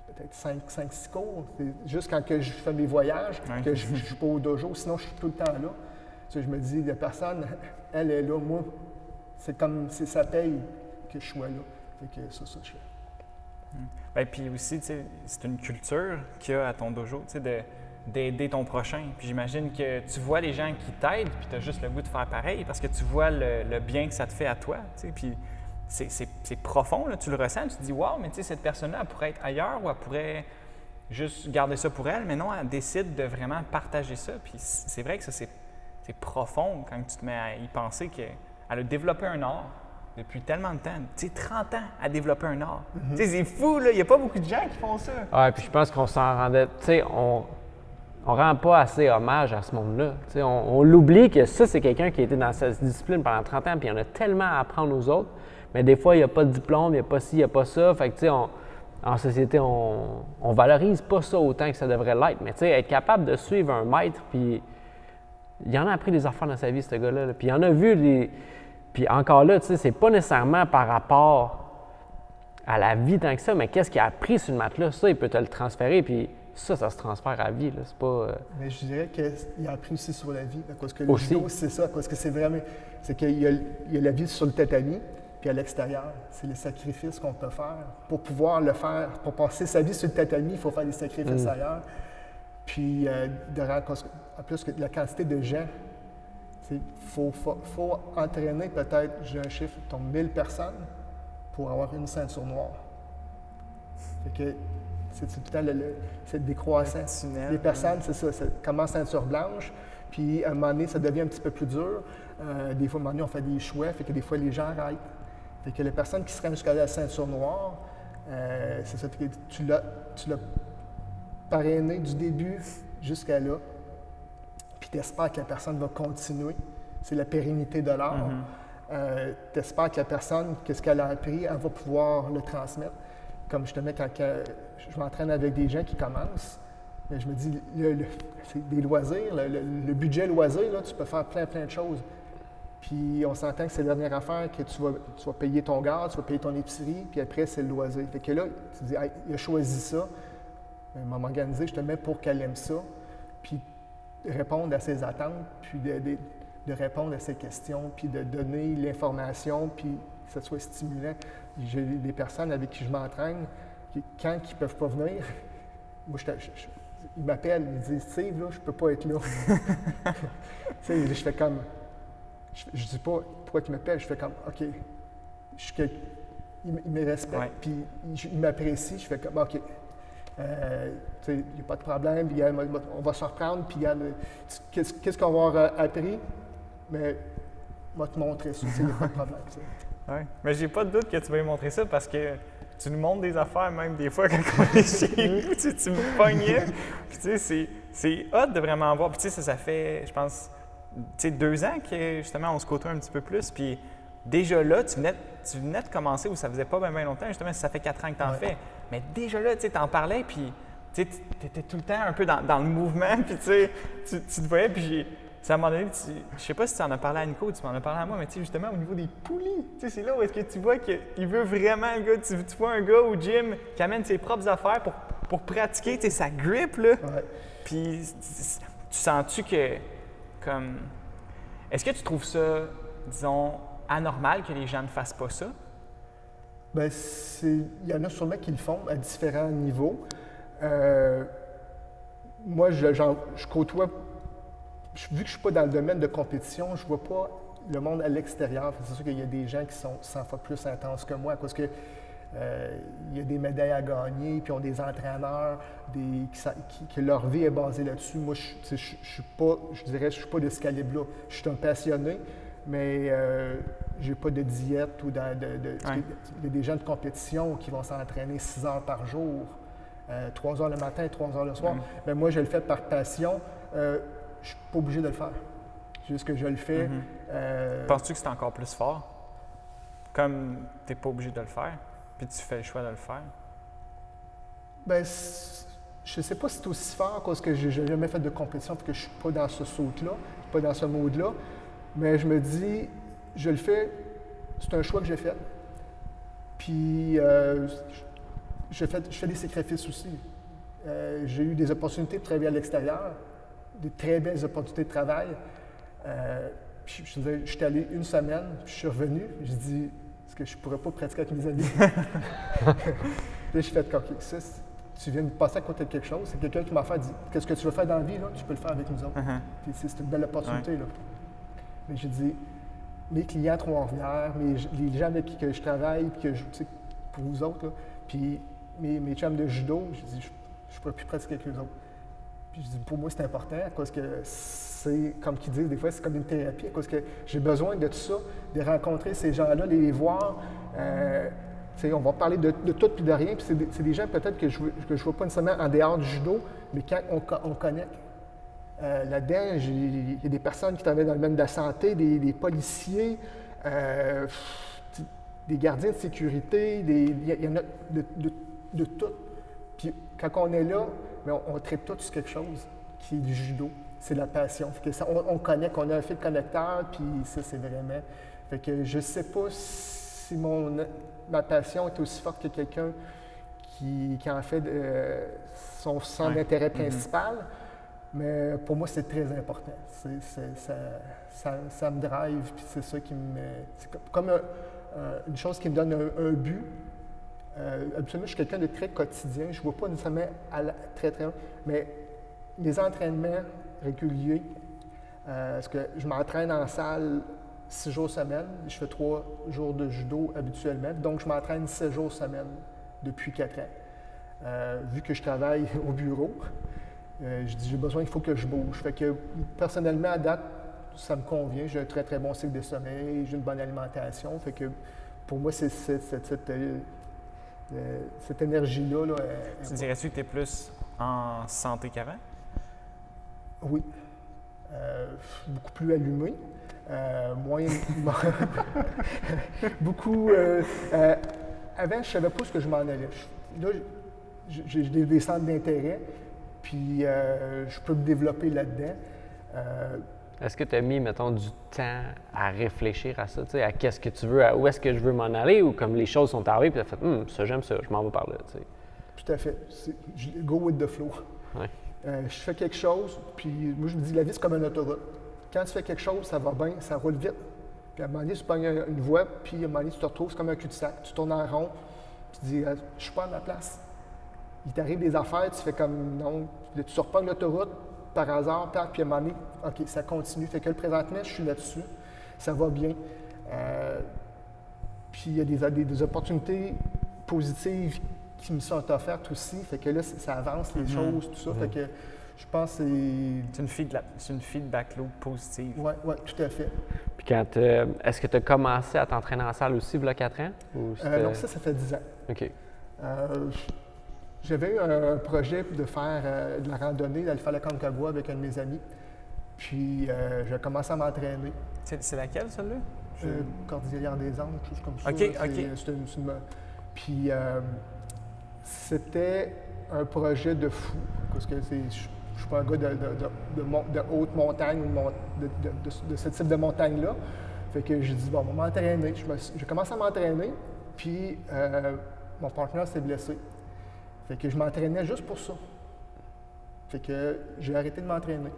peut-être 5-6 cours. C'est juste quand que je fais mes voyages, que je ne suis pas au dojo. Sinon, je suis tout le temps là. Je me dis, la personne, elle est là. Moi, c'est comme si ça paye que je sois là. Fait que ça, je fais. Bien, puis aussi, c'est une culture qu'il y a à ton dojo, d'aider ton prochain. Puis j'imagine que tu vois les gens qui t'aident, puis tu as juste le goût de faire pareil parce que tu vois le bien que ça te fait à toi. Puis c'est profond, là, tu le ressens, tu te dis « Wow, mais cette personne-là, elle pourrait être ailleurs ou elle pourrait juste garder ça pour elle. » Mais non, elle décide de vraiment partager ça. Puis c'est vrai que ça, c'est profond quand tu te mets à y penser qu'elle a développé un art depuis tellement de temps. 30 ans à développer un art. C'est fou, là. Il n'y a pas beaucoup de gens qui font ça. Ouais, puis je pense qu'on s'en rendait... on rend pas assez hommage à ce monde-là. On l'oublie que ça, c'est quelqu'un qui a été dans cette discipline pendant 30 ans, puis il y en a tellement à apprendre aux autres. Mais des fois, il n'y a pas de diplôme, il n'y a pas ci, il n'y a pas ça. Fait que, en société, on valorise pas ça autant que ça devrait l'être. Mais être capable de suivre un maître, puis il y en a appris des affaires dans sa vie, ce gars-là. Là. Puis il y en a vu des... Puis encore là, c'est pas nécessairement par rapport à la vie tant que ça, mais qu'est-ce qu'il a appris sur le matelas, ça, il peut te le transférer, puis ça se transfère à la vie, là. C'est pas... Mais je dirais qu'il a appris aussi sur la vie, parce que le judo, c'est ça, parce que c'est vraiment... C'est qu'il y a la vie sur le tatami, puis à l'extérieur. C'est les sacrifices qu'on peut faire. Pour pouvoir le faire, pour passer sa vie sur le tatami, il faut faire des sacrifices ailleurs. Puis, en plus que la quantité de gens, il faut entraîner peut-être, j'ai un chiffre, 1000 personnes pour avoir une ceinture noire. Fait que c'est tout le temps c'est décroissant. Les personnes, c'est ça commence ceinture blanche, puis à un moment donné, ça devient un petit peu plus dur. Des fois, à un moment donné, on fait des choix, fait que des fois, les gens arrêtent. Fait que les personnes qui se rendent jusqu'à la ceinture noire, c'est ça, tu l'as parrainé du début jusqu'à là, puis tu espères que la personne va continuer. C'est la pérennité de l'art. Tu espères que la personne, qu'est-ce qu'elle a appris, elle va pouvoir le transmettre. Comme justement, quand je m'entraîne avec des gens qui commencent, mais je me dis, c'est des loisirs, le budget loisir, là, tu peux faire plein de choses. Puis on s'entend que c'est la dernière affaire que tu vas payer ton gaz, tu vas payer ton épicerie, puis après, c'est le loisir. Fait que là, tu dis, hey, il a choisi ça, il m'a organisé, je te mets pour qu'elle aime ça, puis répondre à ses attentes, puis de répondre à ses questions, puis de donner l'information, puis que ce soit stimulant. J'ai des personnes avec qui je m'entraîne, quand ils ne peuvent pas venir, moi, ils m'appellent, ils disent « Steve, là, je ne peux pas être là. » Je fais comme... Je ne dis pas pourquoi ils m'appellent, je fais comme « OK, ils me respectent, puis ils m'apprécient. » Je fais comme « OK, il n'y a pas de problème, on va se reprendre, puis qu'est-ce qu'on va avoir appris? Mais on va te montrer ça, il n'y a pas de problème. » Oui, mais j'ai pas de doute que tu vas lui montrer ça parce que tu nous montres des affaires, même des fois, quand on est chez nous, tu me pognais. Puis tu sais, c'est hot de vraiment voir. Puis tu sais, ça fait, je pense, 2 ans que justement on se côtoie un petit peu plus. Puis déjà là, tu venais de commencer où ça faisait pas bien longtemps, justement, ça fait 4 ans que tu en fais. Mais déjà là, tu en parlais, puis tu étais tout le temps un peu dans le mouvement, puis tu te voyais, puis à un moment donné, je sais pas si tu en as parlé à Nico ou tu m'en as parlé à moi, mais justement au niveau des poulies, c'est là où est-ce que tu vois qu'il veut vraiment, le gars, tu vois un gars au gym qui amène ses propres affaires pour pratiquer sa grip, là. Ouais. Puis tu sens-tu que, comme, est-ce que tu trouves ça, disons, anormal que les gens ne fassent pas ça? Bien, il y en a sûrement qui le font à différents niveaux. Moi, je côtoie... Vu que je ne suis pas dans le domaine de compétition, je ne vois pas le monde à l'extérieur. C'est sûr qu'il y a des gens qui sont 100 fois plus intenses que moi, parce que il y a des médailles à gagner, puis ils ont des entraîneurs que leur vie est basée là-dessus. Moi, je suis pas de ce calibre-là. Je suis un passionné, mais j'ai pas de diète ou il y a des gens de compétition qui vont s'entraîner 6 heures par jour, 3 heures le matin et 3 heures le soir. Mais moi, je le fais par passion. Je suis pas obligé de le faire. Juste que je le fais. Penses-tu que c'est encore plus fort? Comme tu n'es pas obligé de le faire, puis tu fais le choix de le faire? Ben, je sais pas si c'est aussi fort parce que j'ai jamais fait de compétition et que je suis pas dans ce saut-là, pas dans ce mode-là. Mais je me dis, je le fais, c'est un choix que j'ai fait. Puis, je fais des sacrifices aussi. J'ai eu des opportunités de travailler à l'extérieur, des très belles opportunités de travail. Puis, je suis allé 1 semaine, puis je suis revenu. Je dis, est-ce que je pourrais pas pratiquer avec mes amis? Là, je fais OK, ça, tu viens de passer à côté de quelque chose. C'est quelqu'un qui m'a fait dit, qu'est-ce que tu veux faire dans la vie, là? Tu peux le faire avec nous autres. Puis, c'est une belle opportunité, là. Mais j'ai dit, mes clients à Trois-Rivières, les gens avec qui que je travaille, puis que je, tu sais, pour vous autres, là, puis mes chums de judo, j'ai dit, je ne pourrais plus pratiquer avec eux autres. Puis je dis, pour moi, c'est important, parce que c'est, comme qu'ils disent, des fois, c'est comme une thérapie, parce que j'ai besoin de tout ça, de rencontrer ces gens-là, de les voir. On va parler de tout puis de rien, puis c'est des gens peut-être que je ne vois pas nécessairement en dehors du judo, mais quand on connecte. Là-dedans, il y a des personnes qui travaillent dans le domaine de la santé, des policiers, des gardiens de sécurité, il y en a de tout. Puis quand on est là, on traite tout sur quelque chose qui est du judo. C'est la passion. Fait que ça, on connecte, on a un fil connecteur, puis ça, c'est vraiment... Fait que je ne sais pas si ma passion est aussi forte que quelqu'un qui en fait son centre d'intérêt principal. Mais pour moi, c'est très important. Ça me drive, puis c'est ça qui me... C'est comme une chose qui me donne un but. Absolument, je suis quelqu'un de très quotidien. Je ne vois pas nécessairement très loin, mais les entraînements réguliers, parce que je m'entraîne en salle 6 jours semaine. Je fais 3 jours de judo habituellement. Donc, je m'entraîne 7 jours semaine depuis 4 ans. Vu que je travaille au bureau, je dis, j'ai besoin, il faut que je bouge. Fait que personnellement, à date, ça me convient. J'ai un très, très bon cycle de sommeil, j'ai une bonne alimentation. Fait que pour moi, c'est cette énergie-là. Là, tu dirais-tu que tu es plus en santé qu'avant? Oui. Beaucoup plus allumé. Moins. Beaucoup. Avant, je ne savais pas ce que je m'en allais. Là, j'ai des centres d'intérêt. Puis, je peux me développer là-dedans. Est-ce que tu as mis, mettons, du temps à réfléchir à ça, tu sais, à qu'est-ce que tu veux, à où est-ce que je veux m'en aller, ou comme les choses sont arrivées, puis tu as fait, ça, j'aime ça, je m'en vais par là, tu sais. Tout à fait. Go with the flow. Ouais. Je fais quelque chose, puis moi, je me dis, la vie, c'est comme une autoroute. Quand tu fais quelque chose, ça va bien, ça roule vite. Puis, à un moment donné, tu pognes une voie, puis à un moment donné, tu te retrouves, c'est comme un cul-de-sac. Tu tournes en rond, puis tu dis, je suis pas à ma place. Il t'arrive des affaires, tu fais comme non, tu surpognes l'autoroute par hasard, puis à un moment donné, OK, ça continue. Fait que là, présentement, je suis là-dessus, ça va bien. Puis il y a des opportunités positives qui me sont offertes aussi. Fait que là, ça avance les choses, tout ça. Fait que je pense que c'est une feedback loop positive. Oui, tout à fait. Puis est-ce que tu as commencé à t'entraîner en salle aussi, il y a 4 ans? Ou non, ça fait 10 ans. OK. J'avais eu un projet de faire de la randonnée, d'aller faire la Concagua avec un de mes amis. Puis, j'ai commencé à m'entraîner. C'est laquelle, celle-là? Cordillère des Andes, quelque chose comme ça. OK. Puis, c'était un projet de fou. Parce que je ne suis pas un gars de haute montagne ou de ce type de montagne-là. Fait que j'ai dit, bon, on va m'entraîner. J'ai commencé à m'entraîner, puis mon partenaire s'est blessé. Fait que je m'entraînais juste pour ça. Fait que j'ai arrêté de m'entraîner.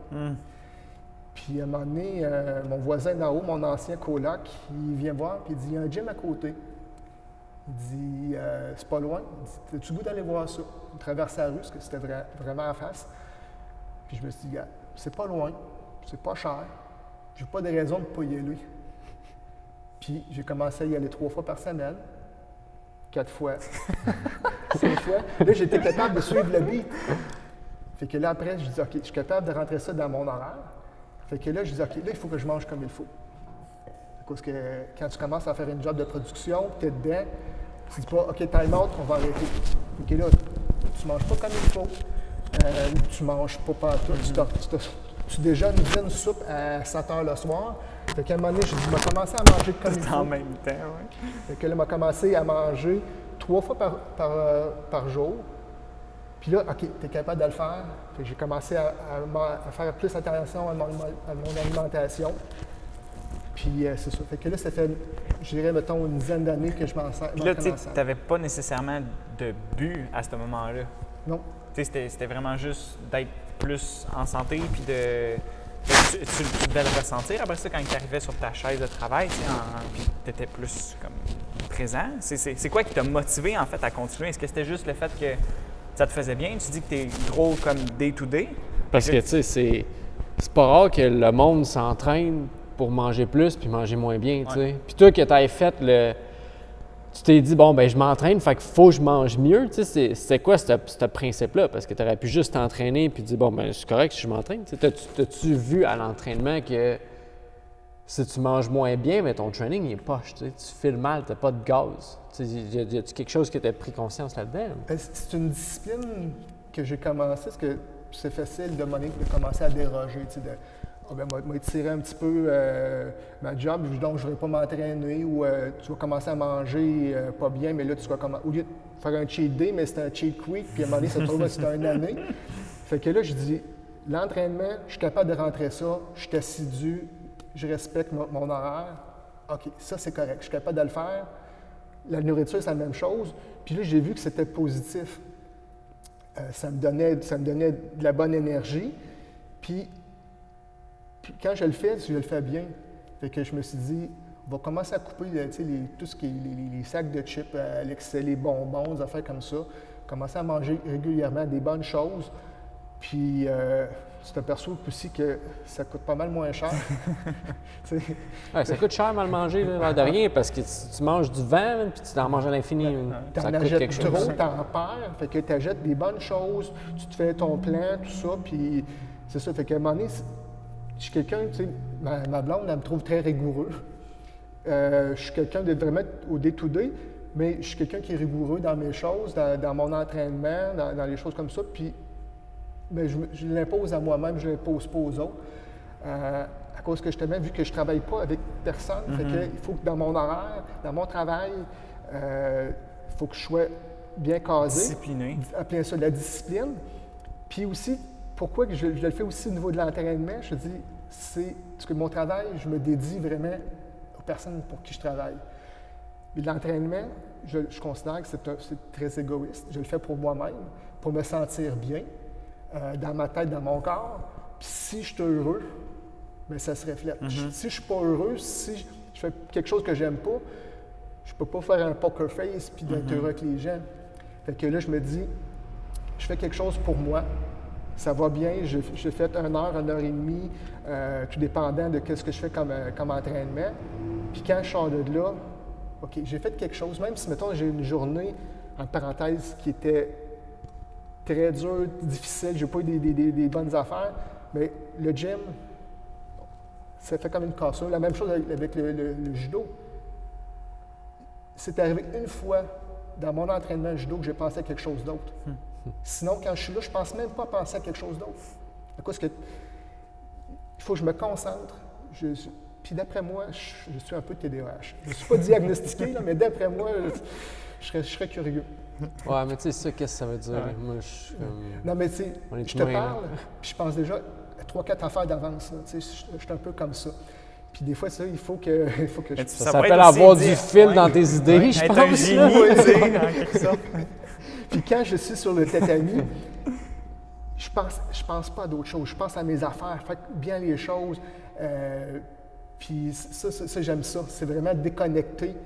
Puis à un moment donné, mon voisin d'en haut, mon ancien coloc, il vient voir, puis il dit, il y a un gym à côté. Il dit, c'est pas loin. Il dit, as-tu le goût d'aller voir ça? Il traversait la rue, parce que c'était vraiment en face. Puis je me suis dit, gars, c'est pas loin, c'est pas cher. J'ai pas de raison de ne pas y aller. Puis j'ai commencé à y aller 3 fois par semaine. 4 fois, 5 fois. Là, j'étais capable de suivre le beat. Fait que là, après, je dis, OK, je suis capable de rentrer ça dans mon horaire. Fait que là, je dis, OK, là, il faut que je mange comme il faut. Parce que quand tu commences à faire une job de production, tu es dedans, tu dis pas, OK, time out, on va arrêter. OK, là, tu manges pas comme il faut. Tu manges pas partout. Tu déjeunes une soupe à 7 h le soir. Fait qu'à un moment donné, je m'a commencé à manger comme il faut. En même temps, oui. Fait que là, m'a commencé à manger 3 fois par jour. Puis là, OK, tu es capable de le faire. Fait que j'ai commencé à faire plus attention à mon alimentation. Puis c'est ça. Fait que là, ça fait, je dirais, mettons, une dizaine d'années que je m'en sers. Puis là, tu n'avais pas nécessairement de but à ce moment-là. Non. C'était vraiment juste d'être plus en santé, puis tu devais le ressentir après ça quand tu arrivais sur ta chaise de travail, puis tu étais plus comme présent. C'est quoi qui t'a motivé en fait à continuer? Est-ce que c'était juste le fait que ça te faisait bien? Tu dis que tu es gros comme day-to-day? Parce que tu sais, c'est pas rare que le monde s'entraîne pour manger plus puis manger moins bien, tu sais. Puis toi, que tu aies fait tu t'es dit, bon, ben je m'entraîne, fait qu'il faut que je mange mieux. Tu sais, c'est quoi ce principe-là? Parce que tu aurais pu juste t'entraîner puis dire, bon, ben c'est correct si je m'entraîne. T'as-tu vu à l'entraînement que si tu manges moins bien, mais ton training il est poche, tu files mal, tu n'as pas de gaz? Y a-tu quelque chose que tu as pris conscience là-dedans? C'est une discipline que j'ai commencé, parce que c'est facile de commencer à déroger, tu sais, m'a étiré un petit peu ma job, donc je ne vais pas m'entraîner, ou tu vas commencer à manger pas bien, mais là, tu vas au lieu de faire un cheat day, mais c'est un cheat week, puis à un moment donné, ça se trouve c'était une année. Fait que là, je dis, l'entraînement, je suis capable de rentrer ça, je suis assidu, je respecte mon horaire. OK, ça, c'est correct, je suis capable de le faire. La nourriture, c'est la même chose. Puis là, j'ai vu que c'était positif. Ça me donnait de la bonne énergie. Puis quand je le fais bien. Fait que je me suis dit, on va commencer à couper tout ce qui est les sacs de chips à l'excès, les bonbons, des affaires comme ça. Commencer à manger régulièrement des bonnes choses. Puis tu t'aperçois aussi que ça coûte pas mal moins cher. Ouais, ça coûte cher mal manger, là, de rien, parce que tu manges du vent, puis tu t'en manges à l'infini. Tu en achètes trop, tu en perds. Fait que tu achètes des bonnes choses, tu te fais ton plan, tout ça, puis c'est ça. Fait qu'à un moment donné, je suis quelqu'un, tu sais, ma blonde, elle me trouve très rigoureux. Je suis quelqu'un de vraiment au day-to-day, mais je suis quelqu'un qui est rigoureux dans mes choses, dans mon entraînement, dans les choses comme ça. Puis, bien, je l'impose à moi-même, je ne l'impose pas aux autres. À cause que justement, vu que je ne travaille pas avec personne, fait que, il faut que dans mon horaire, dans mon travail, il faut que je sois bien casé. Discipliné. Appelez ça de la discipline. Puis aussi, pourquoi je le fais aussi au niveau de l'entraînement, je dis, c'est parce que mon travail, je me dédie vraiment aux personnes pour qui je travaille. Mais l'entraînement, je considère que c'est très égoïste. Je le fais pour moi-même, pour me sentir bien, dans ma tête, dans mon corps. Puis si je suis heureux, bien, ça se reflète. Si je ne suis pas heureux, si je fais quelque chose que j'aime pas, je peux pas faire un poker face puis d'être heureux avec les gens. Fait que là, je me dis, je fais quelque chose pour moi. Ça va bien, j'ai fait 1 heure, 1 heure et demie, tout dépendant de ce que je fais comme entraînement. Puis quand je sors de là, OK, j'ai fait quelque chose, même si, mettons, j'ai une journée, en parenthèse, qui était très dure, difficile, j'ai pas eu des bonnes affaires, mais le gym, ça fait comme une cassure. La même chose avec le judo. C'est arrivé une fois dans mon entraînement judo que j'ai pensé à quelque chose d'autre. Sinon, quand je suis là, je ne pense même pas à penser à quelque chose d'autre. À cause que il faut que je me concentre. Puis d'après moi, je suis un peu TDAH. Je ne suis pas diagnostiqué, là, mais d'après moi, je serais curieux. Ouais, mais tu sais, ça, qu'est-ce que ça veut dire? Ouais. Moi, je Non, mais tu sais, je te parle, puis je pense déjà à 3-4 affaires d'avance. Je suis un peu comme ça. Puis des fois, ça, il faut que je... Ça s'appelle avoir du fil dans tes idées, je pense. Être un génie, tu sais, en quelque sorte. Puis quand je suis sur le tatami, je pense pas à d'autres choses. Je pense à mes affaires, faire bien les choses. Puis ça, j'aime ça. C'est vraiment déconnecté.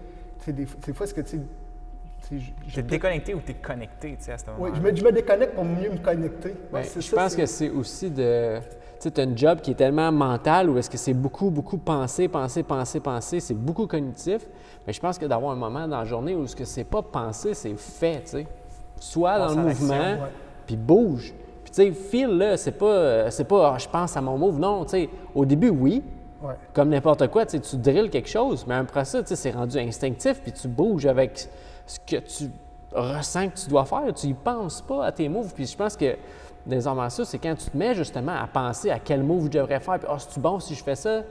Des fois, ce que tu sais... T'es déconnecté ou t'es connecté, tu sais, à ce moment-là? Oui, je me déconnecte pour mieux me connecter. Ouais, je pense que c'est aussi de... Tu sais, tu as une job qui est tellement mentale où est-ce que c'est beaucoup penser, c'est beaucoup cognitif. Mais je pense que d'avoir un moment dans la journée où ce que c'est pas penser, c'est fait, tu sais. Soit dans le mouvement, puis bouge. Puis tu sais, feel là, c'est pas je pense à mon move. Non, tu sais, au début, oui. Ouais. Comme n'importe quoi, tu drilles quelque chose, mais après ça, c'est rendu instinctif, puis tu bouges avec ce que tu ressens que tu dois faire. Tu y penses pas à tes moves. Puis je pense que des arts martiaux, c'est quand tu te mets justement à penser à quel move je devrais faire, puis c'est-tu bon si je fais ça?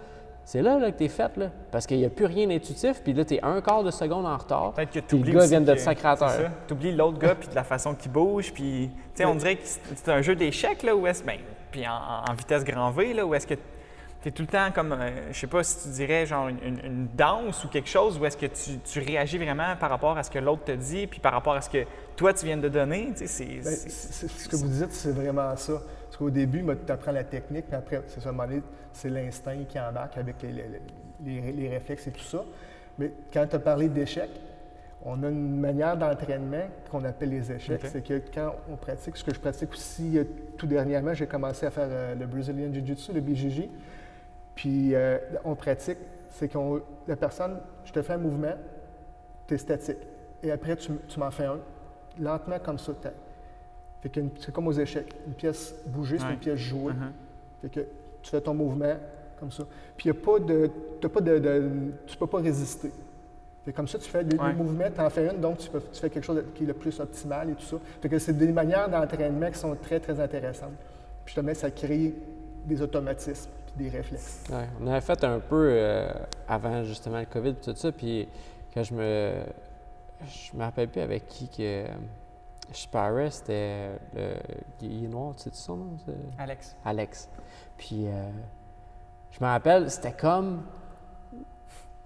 C'est là que t'es fait, là. Parce qu'il n'y a plus rien d'intuitif, puis là, t'es un quart de seconde en retard. Peut-être que puis t'oublies le gars aussi vient de te que- sacrer à terre. c'est ça. T'oublies l'autre gars, puis de la façon qu'il bouge, puis... Tu sais, on dirait que c'est un jeu d'échecs, là, où est-ce... Ben, puis en vitesse grand V, là, où est-ce que t'es tout le temps comme... je sais pas si tu dirais, genre, une danse ou quelque chose, où est-ce que tu réagis vraiment par rapport à ce que l'autre te dit, puis par rapport à ce que toi, tu viens de donner, tu sais, Ce que vous dites, c'est vraiment ça. Parce qu'au début, tu apprends la technique, puis après, c'est ça, à un moment donné, c'est l'instinct qui embarque avec les réflexes et tout ça. Mais quand tu as parlé d'échecs, on a une manière d'entraînement qu'on appelle les échecs. OK. C'est que quand on pratique, ce que je pratique aussi tout dernièrement, j'ai commencé à faire le Brazilian Jiu-Jitsu, le BJJ. Puis on pratique, c'est que la personne, je te fais un mouvement, tu es statique. Et après, tu m'en fais un, lentement comme ça. Fait que c'est comme aux échecs. Une pièce bougée, c'est Ouais. une pièce jouée. Uh-huh. Fait que tu fais ton mouvement comme ça. Puis il n'y a pas de. Tu peux pas résister. Fait que comme ça, tu fais des Ouais. mouvements, tu en fais une, donc tu fais quelque chose qui est le plus optimal et tout ça. Fait que c'est des manières d'entraînement qui sont très, très intéressantes. Puis justement, ça crée des automatismes puis des réflexes. Ouais, on avait fait un peu avant justement le COVID et tout ça, puis quand je me rappelle plus avec qui que je sparrais, c'était il est noir, tu sais son nom? Alex. Alex. Puis je me rappelle, c'était comme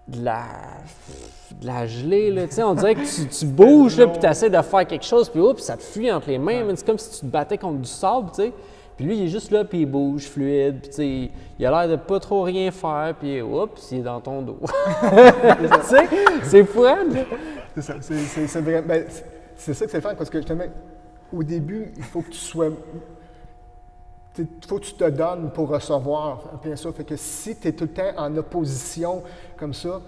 de la gelée, là. Tu sais, on dirait que tu bouges, là, puis tu essaies de faire quelque chose, puis oups, ça te fuit entre les mains. C'est comme si tu te battais contre du sable, tu sais. Puis lui, il est juste là, puis il bouge, fluide, puis tu sais, il a l'air de pas trop rien faire, puis oups, il est dans ton dos. Tu sais, c'est fou, hein? C'est ça. C'est vrai. Ben, c'est ça que c'est le fun, parce que justement, au début, il faut que tu sois. Il faut que tu te donnes pour recevoir, bien sûr. Fait que si tu es tout le temps en opposition comme ça,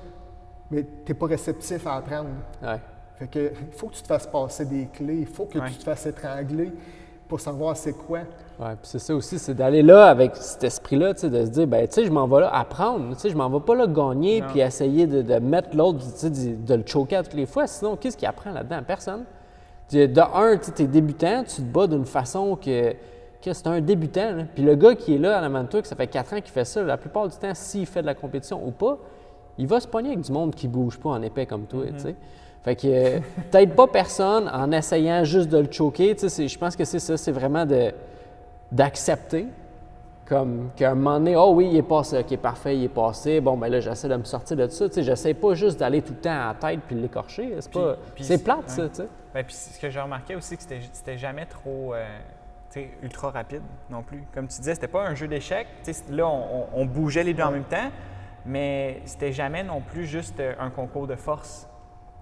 mais tu n'es pas réceptif à apprendre. Ouais. Fait que il faut que tu te fasses passer des clés, il faut que Ouais. tu te fasses étrangler pour savoir c'est quoi. Ouais, puis c'est ça aussi, c'est d'aller là avec cet esprit-là, tu sais, de se dire, ben tu sais, je m'en vais là apprendre, tu sais, je m'en vais pas là gagner, Non. puis essayer de mettre l'autre, tu sais, de le choquer à toutes les fois. Sinon, qu'est-ce qu'il apprend là-dedans? Personne. De un, tu es débutant, tu te bats d'une façon que c'est un débutant. Là. Puis le gars qui est là à la Manitouk, ça fait 4 ans qu'il fait ça, la plupart du temps, s'il fait de la compétition ou pas, il va se pogner avec du monde qui bouge pas en épais comme toi, tu sais. Fait que t'aides pas personne en essayant juste de le choquer, tu sais, je pense que c'est ça, c'est vraiment d'accepter, comme qu'à un moment donné, oh oui, il est passé, ok, parfait, il est passé, bon, ben là, j'essaie de me sortir de ça, tu sais, j'essaie pas juste d'aller tout le temps à la tête puis l'écorcher, Puis c'est plate, ouais. ça, tu sais. Ben, puis ce que j'ai remarqué aussi, que c'était jamais trop tu sais, ultra rapide non plus. Comme tu disais, c'était pas un jeu d'échecs. Tu sais, là, on bougeait les deux en même temps, mais c'était jamais non plus juste un concours de force.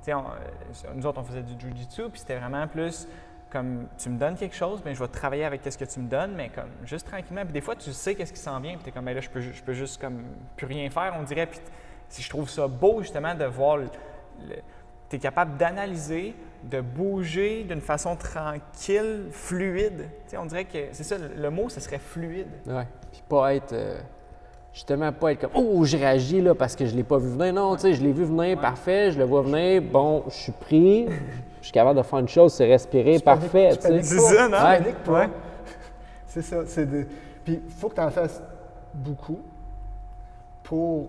Tu sais, nous autres, on faisait du jiu-jitsu, puis c'était vraiment plus comme tu me donnes quelque chose, bien, je vais travailler avec ce que tu me donnes, mais comme juste tranquillement. Puis des fois, tu sais qu'est-ce qui s'en vient, puis tu es comme, ben là, je peux juste comme plus rien faire, on dirait. Puis si je trouve ça beau, justement, de voir tu es capable d'analyser, de bouger d'une façon tranquille, fluide. Tu sais, on dirait que c'est ça, le mot, ce serait fluide. Ouais. Puis pas être. Justement, pas être comme oh, je réagis là parce que je l'ai pas vu venir. Non, tu sais, je l'ai vu venir, parfait, je le vois venir, bon, je suis pris, je suis capable de faire une chose, c'est respirer, parfait, tu sais. C'est ça, non? Tu paniques pas. Ouais. C'est ça. Puis il faut que tu en fasses beaucoup pour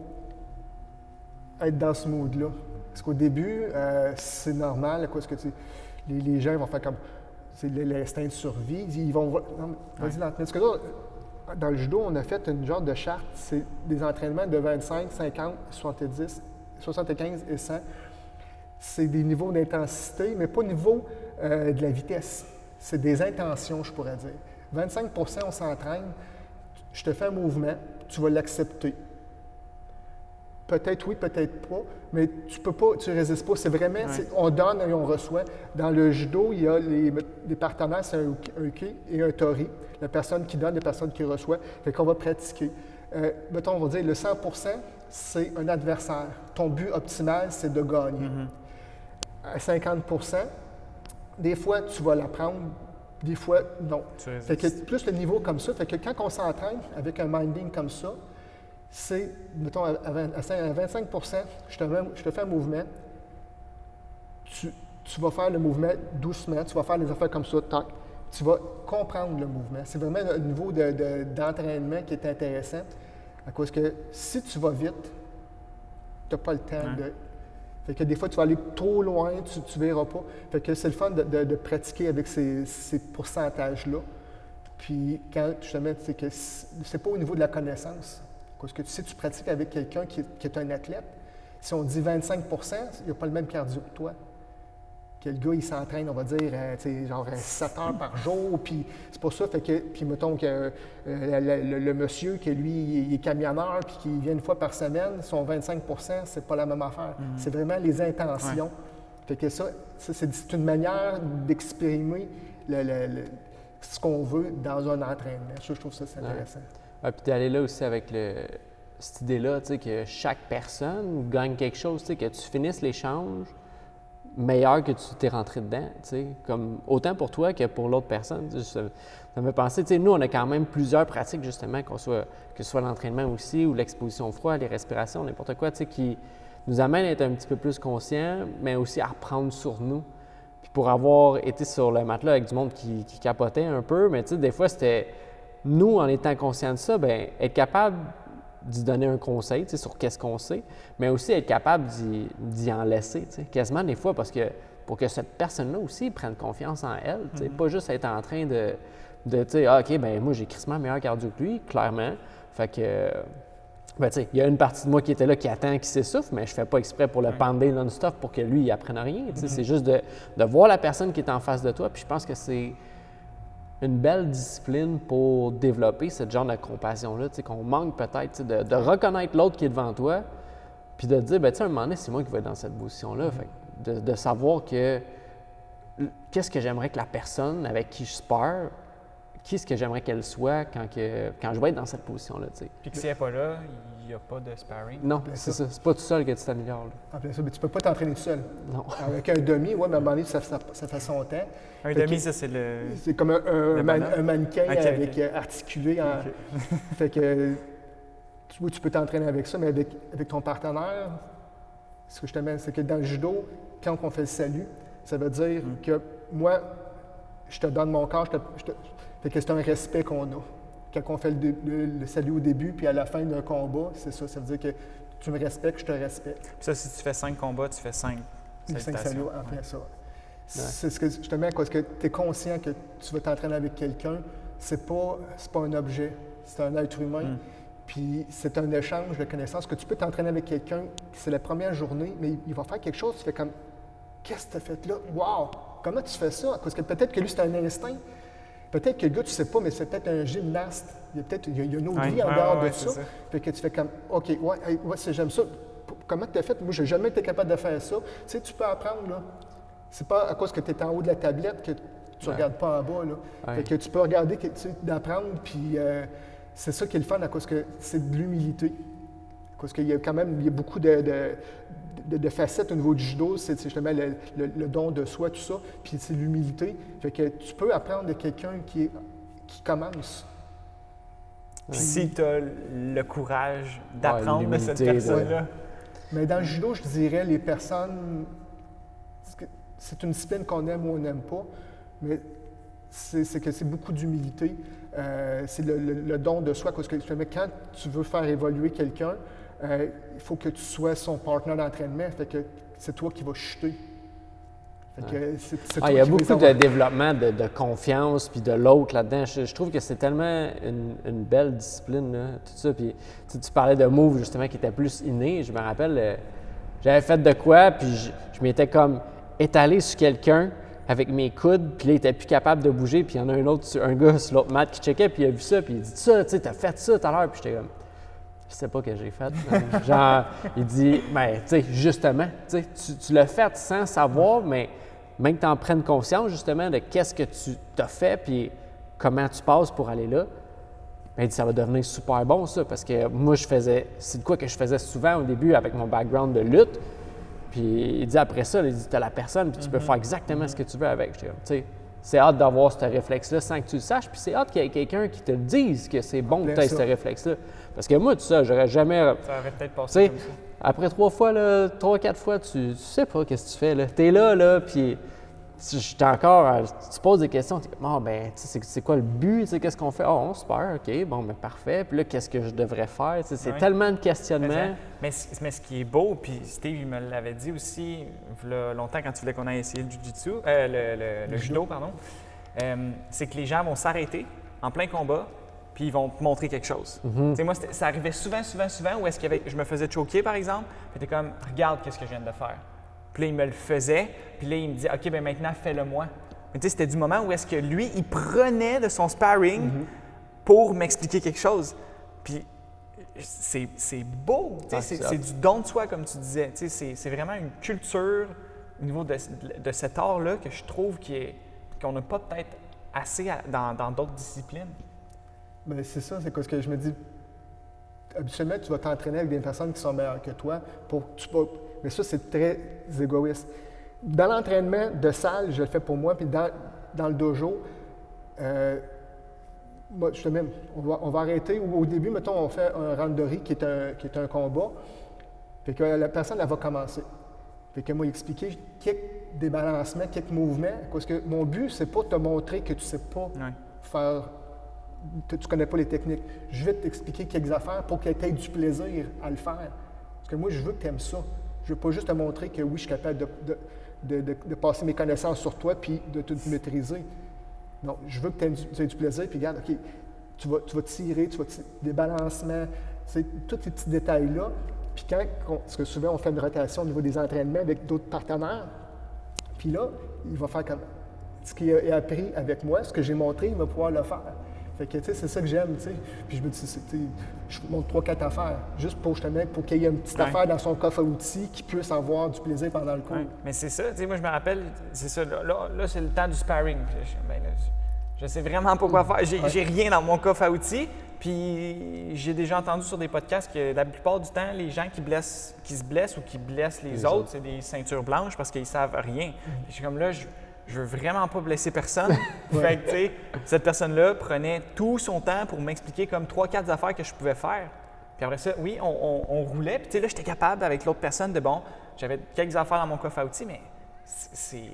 être dans ce mood-là. Parce qu'au début, c'est normal, quoi, les gens vont faire comme, c'est l'instinct de survie, ils vont, non, vas-y lentement. Parce que là, dans le judo, on a fait une genre de charte, c'est des entraînements de 25, 50, 70, 75 et 100. C'est des niveaux d'intensité, mais pas au niveau de la vitesse. C'est des intentions, je pourrais dire. 25 on s'entraîne, je te fais un mouvement, tu vas l'accepter. Peut-être oui, peut-être pas, mais tu peux pas, tu résistes pas. C'est vraiment, on donne et on reçoit. Dans le judo, il y a les partenaires, c'est un uke et un tori. La personne qui donne, la personne qui reçoit. Fait qu'on va pratiquer. Mettons, on va dire le 100 c'est un adversaire. Ton but optimal, c'est de gagner. À 50 des fois, tu vas l'apprendre, des fois, non. Fait que plus le niveau comme ça, fait que quand on s'entraîne avec un minding comme ça, c'est, mettons, à 25 je te fais un mouvement, tu vas faire le mouvement doucement, tu vas faire des affaires comme ça, tac, tu vas comprendre le mouvement. C'est vraiment un niveau d'entraînement qui est intéressant, à cause que si tu vas vite, tu n'as pas le temps de... Fait que des fois, tu vas aller trop loin, tu ne verras pas. Fait que c'est le fun de pratiquer avec ces pourcentages-là. Puis quand justement, c'est que c'est pas au niveau de la connaissance. Parce que tu pratiques avec quelqu'un qui est un athlète. Si on dit 25 il n'a pas le même cardio que toi. Que le gars, il s'entraîne, on va dire, genre 7 heures par jour, puis c'est pour ça, fait que, puis mettons que le monsieur, que lui, il est camionneur, puis qu'il vient une fois par semaine, son 25 c'est pas la même affaire. C'est vraiment les intentions. Ouais. Fait que ça c'est une manière d'exprimer ce qu'on veut dans un entraînement. Ça, je trouve ça c'est intéressant. Ouais, puis d'aller là aussi avec cette idée-là, tu sais, que chaque personne gagne quelque chose, tu sais, que tu finisses l'échange meilleur que tu t'es rentré dedans, tu sais, comme autant pour toi que pour l'autre personne. Ça me fait penser, tu sais, nous, on a quand même plusieurs pratiques, justement, que ce soit l'entraînement aussi, ou l'exposition au froid, les respirations, n'importe quoi, tu sais, qui nous amène à être un petit peu plus conscients, mais aussi à reprendre sur nous. Puis pour avoir été sur le matelas avec du monde qui capotait un peu, mais tu sais, des fois, c'était nous, en étant conscients de ça, bien, être capable d'y donner un conseil, tu sais, sur qu'est-ce qu'on sait, mais aussi être capable d'y en laisser, tu sais, quasiment des fois, parce que pour que cette personne-là aussi prenne confiance en elle, tu sais, pas juste être en train de tu sais, ah, OK, ben moi, j'ai crissement meilleur cardio que lui, clairement, fait que, ben tu sais, il y a une partie de moi qui était là, qui attend, qui s'essouffle, mais je fais pas exprès pour le pander non-stop pour que lui, il apprenne rien, tu sais, c'est juste de voir la personne qui est en face de toi, puis je pense que c'est une belle discipline pour développer ce genre de compassion-là, tu sais, qu'on manque peut-être, tu sais, de reconnaître l'autre qui est devant toi, puis de te dire, ben tu sais, à un moment donné, c'est moi qui vais être dans cette position-là. Fait de savoir que qu'est-ce que j'aimerais que la personne avec qui je spare, qu'est-ce que j'aimerais qu'elle soit quand je vais être dans cette position-là, tu sais. Puis que si elle n'est pas là, il n'y a pas de sparring. Non, c'est ça. C'est pas tout seul que tu t'améliores. En plein ça, mais tu peux pas t'entraîner tout seul. Non. Avec un demi, oui, mais à un moment donné, ça fait son temps. Un demi, ça, c'est le... C'est comme un mannequin avec okay. articulé. Fait que tu peux t'entraîner avec ça, mais avec ton partenaire, ce que je te mets, c'est que dans le judo, quand on fait le salut, ça veut dire que moi, je te donne mon corps, fait que c'est un respect qu'on a. Quand on fait le salut au début, puis à la fin d'un combat, c'est ça. Ça veut dire que tu me respectes, je te respecte. Puis ça, si tu fais 5 combats, tu fais 5 salutations. 5 saluts, en plein ça. Ouais. C'est ce que je te mets, parce que tu es conscient que tu vas t'entraîner avec quelqu'un, c'est pas un objet, c'est un être humain. Puis c'est un échange de connaissances que tu peux t'entraîner avec quelqu'un, c'est la première journée, mais il va faire quelque chose, tu fais comme « Qu'est-ce que tu as fait là? Wow! Comment tu fais ça? » Parce que peut-être que lui, c'est un instinct. Peut-être que le gars, tu ne sais pas, mais c'est peut-être un gymnaste. Il y a une autre vie en dehors de ça. Fait que tu fais comme « OK, j'aime ça. Comment tu as fait? Moi, je n'ai jamais été capable de faire ça. » Tu sais, tu peux apprendre, là. C'est pas à cause que tu es en haut de la tablette que tu ne regardes pas en bas, là. Fait que tu peux regarder, d'apprendre, puis c'est ça qui est le fun, à cause que c'est de l'humilité. Parce qu'il y a quand même beaucoup de facettes au niveau du judo, c'est justement le don de soi, tout ça, puis c'est l'humilité. Fait que tu peux apprendre de quelqu'un qui commence. Puis si tu as le courage d'apprendre de cette personne-là. Mais dans le judo, je dirais, les personnes, c'est une discipline qu'on aime ou on n'aime pas, mais c'est que c'est beaucoup d'humilité. C'est le don de soi, parce que quand tu veux faire évoluer quelqu'un, il faut que tu sois son partenaire d'entraînement, fait que c'est toi qui vas chuter. Il y a beaucoup de développement de confiance puis de l'autre là-dedans. Je trouve que c'est tellement une belle discipline, là, tout ça. Puis tu parlais de moves justement qui étaient plus innés. Je me rappelle, j'avais fait de quoi, puis je m'étais comme étalé sur quelqu'un avec mes coudes, puis là, il était plus capable de bouger, puis il y en a un gars sur l'autre mat qui checkait, puis il a vu ça, puis il dit « Ça, tu sais, t'as fait ça tout à l'heure. » Puis j'étais comme « Je sais pas ce que j'ai fait. » Genre, il dit « Ben, tu sais, justement, tu l'as fait sans savoir, mais même que tu en prennes conscience, justement, de qu'est-ce que tu t'as fait, puis comment tu passes pour aller là. » Ben, il dit « Ça va devenir super bon, ça, parce que moi, c'est de quoi que je faisais souvent au début avec mon background de lutte. » Puis il dit après ça, il dit « Tu as la personne, puis tu peux faire exactement ce que tu veux avec. » J'étais comme, tu sais, c'est hâte d'avoir ce réflexe-là sans que tu le saches, puis c'est hâte qu'il y ait quelqu'un qui te dise que c'est bon que tu aies ce réflexe-là. Parce que moi, tout ça, j'aurais jamais. Ça aurait peut-être Tu passé sais, comme ça. après 3 fois, là, 3-4 fois, tu sais pas qu'est-ce que tu fais. Là. T'es là, puis j'étais encore. Tu poses des questions, t'es comme, oh, ben, tu sais, c'est quoi le but? Tu sais, qu'est-ce qu'on fait? Oh, super, OK, bon, ben, parfait. Puis là, qu'est-ce que je devrais faire? Tu sais, c'est Ouais. tellement de questionnements. Mais ce qui est beau, puis Steve il me l'avait dit aussi il y a longtemps quand tu voulais qu'on aille essayer le jiu-jitsu, le judo, pardon, c'est que les gens vont s'arrêter en plein combat, puis ils vont te montrer quelque chose. Tu sais, moi, ça arrivait souvent, où est-ce que je me faisais choquer, par exemple, puis t'es comme, regarde qu'est-ce que je viens de faire. Puis là, il me le faisait, puis là, il me dit, OK, ben maintenant, fais-le moi. Mais tu sais, c'était du moment où est-ce que lui, il prenait de son sparring pour m'expliquer quelque chose. Puis c'est beau, tu sais, Ah, c'est du don de soi, comme tu disais. Tu sais, c'est vraiment une culture au niveau de cet art-là que je trouve qu'on n'a pas peut-être assez dans d'autres disciplines. Ben, c'est ça, c'est ce que je me dis. Habituellement, tu vas t'entraîner avec des personnes qui sont meilleures que toi. Mais ça, c'est très égoïste. Dans l'entraînement de salle, je le fais pour moi, puis dans le dojo, moi, on va arrêter. Au début, mettons, on fait un randori qui est un combat. Fait que la personne, elle va commencer. Fait que moi, expliquer quelques débalancements, quelques mouvements. Parce que mon but, c'est pas de te montrer que tu sais pas faire. Tu connais pas les techniques. Je vais t'expliquer quelques affaires pour que tu aies du plaisir à le faire. Parce que moi, je veux que tu aimes ça. Je veux pas juste te montrer que oui, je suis capable de passer mes connaissances sur toi puis de tout maîtriser. Non, je veux que tu aies du plaisir, puis regarde, OK, tu vas tirer, des balancements, tous ces petits détails-là. Puis parce que souvent, on fait une rotation au niveau des entraînements avec d'autres partenaires, puis là, il va faire comme ce qu'il a appris avec moi, ce que j'ai montré, il va pouvoir le faire. Fait que, tu sais, c'est ça que j'aime, tu sais. Puis je me dis, je montre 3-4 affaires, juste pour qu'il y ait une petite affaire dans son coffre à outils qui puisse avoir du plaisir pendant le cours. Ouais. Mais c'est ça, tu sais, moi je me rappelle, c'est ça, là c'est le temps du sparring. Je sais vraiment pas quoi faire. J'ai rien dans mon coffre à outils, puis j'ai déjà entendu sur des podcasts que la plupart du temps, les gens qui se blessent ou qui blessent les autres, c'est des ceintures blanches parce qu'ils savent rien. Je suis comme là, je veux vraiment pas blesser personne. Fait que, tu sais, cette personne-là prenait tout son temps pour m'expliquer comme 3-4 affaires que je pouvais faire. Puis après ça, oui, on roulait. Puis tu sais, là, j'étais capable avec l'autre personne j'avais quelques affaires dans mon coffre à outils, mais c'est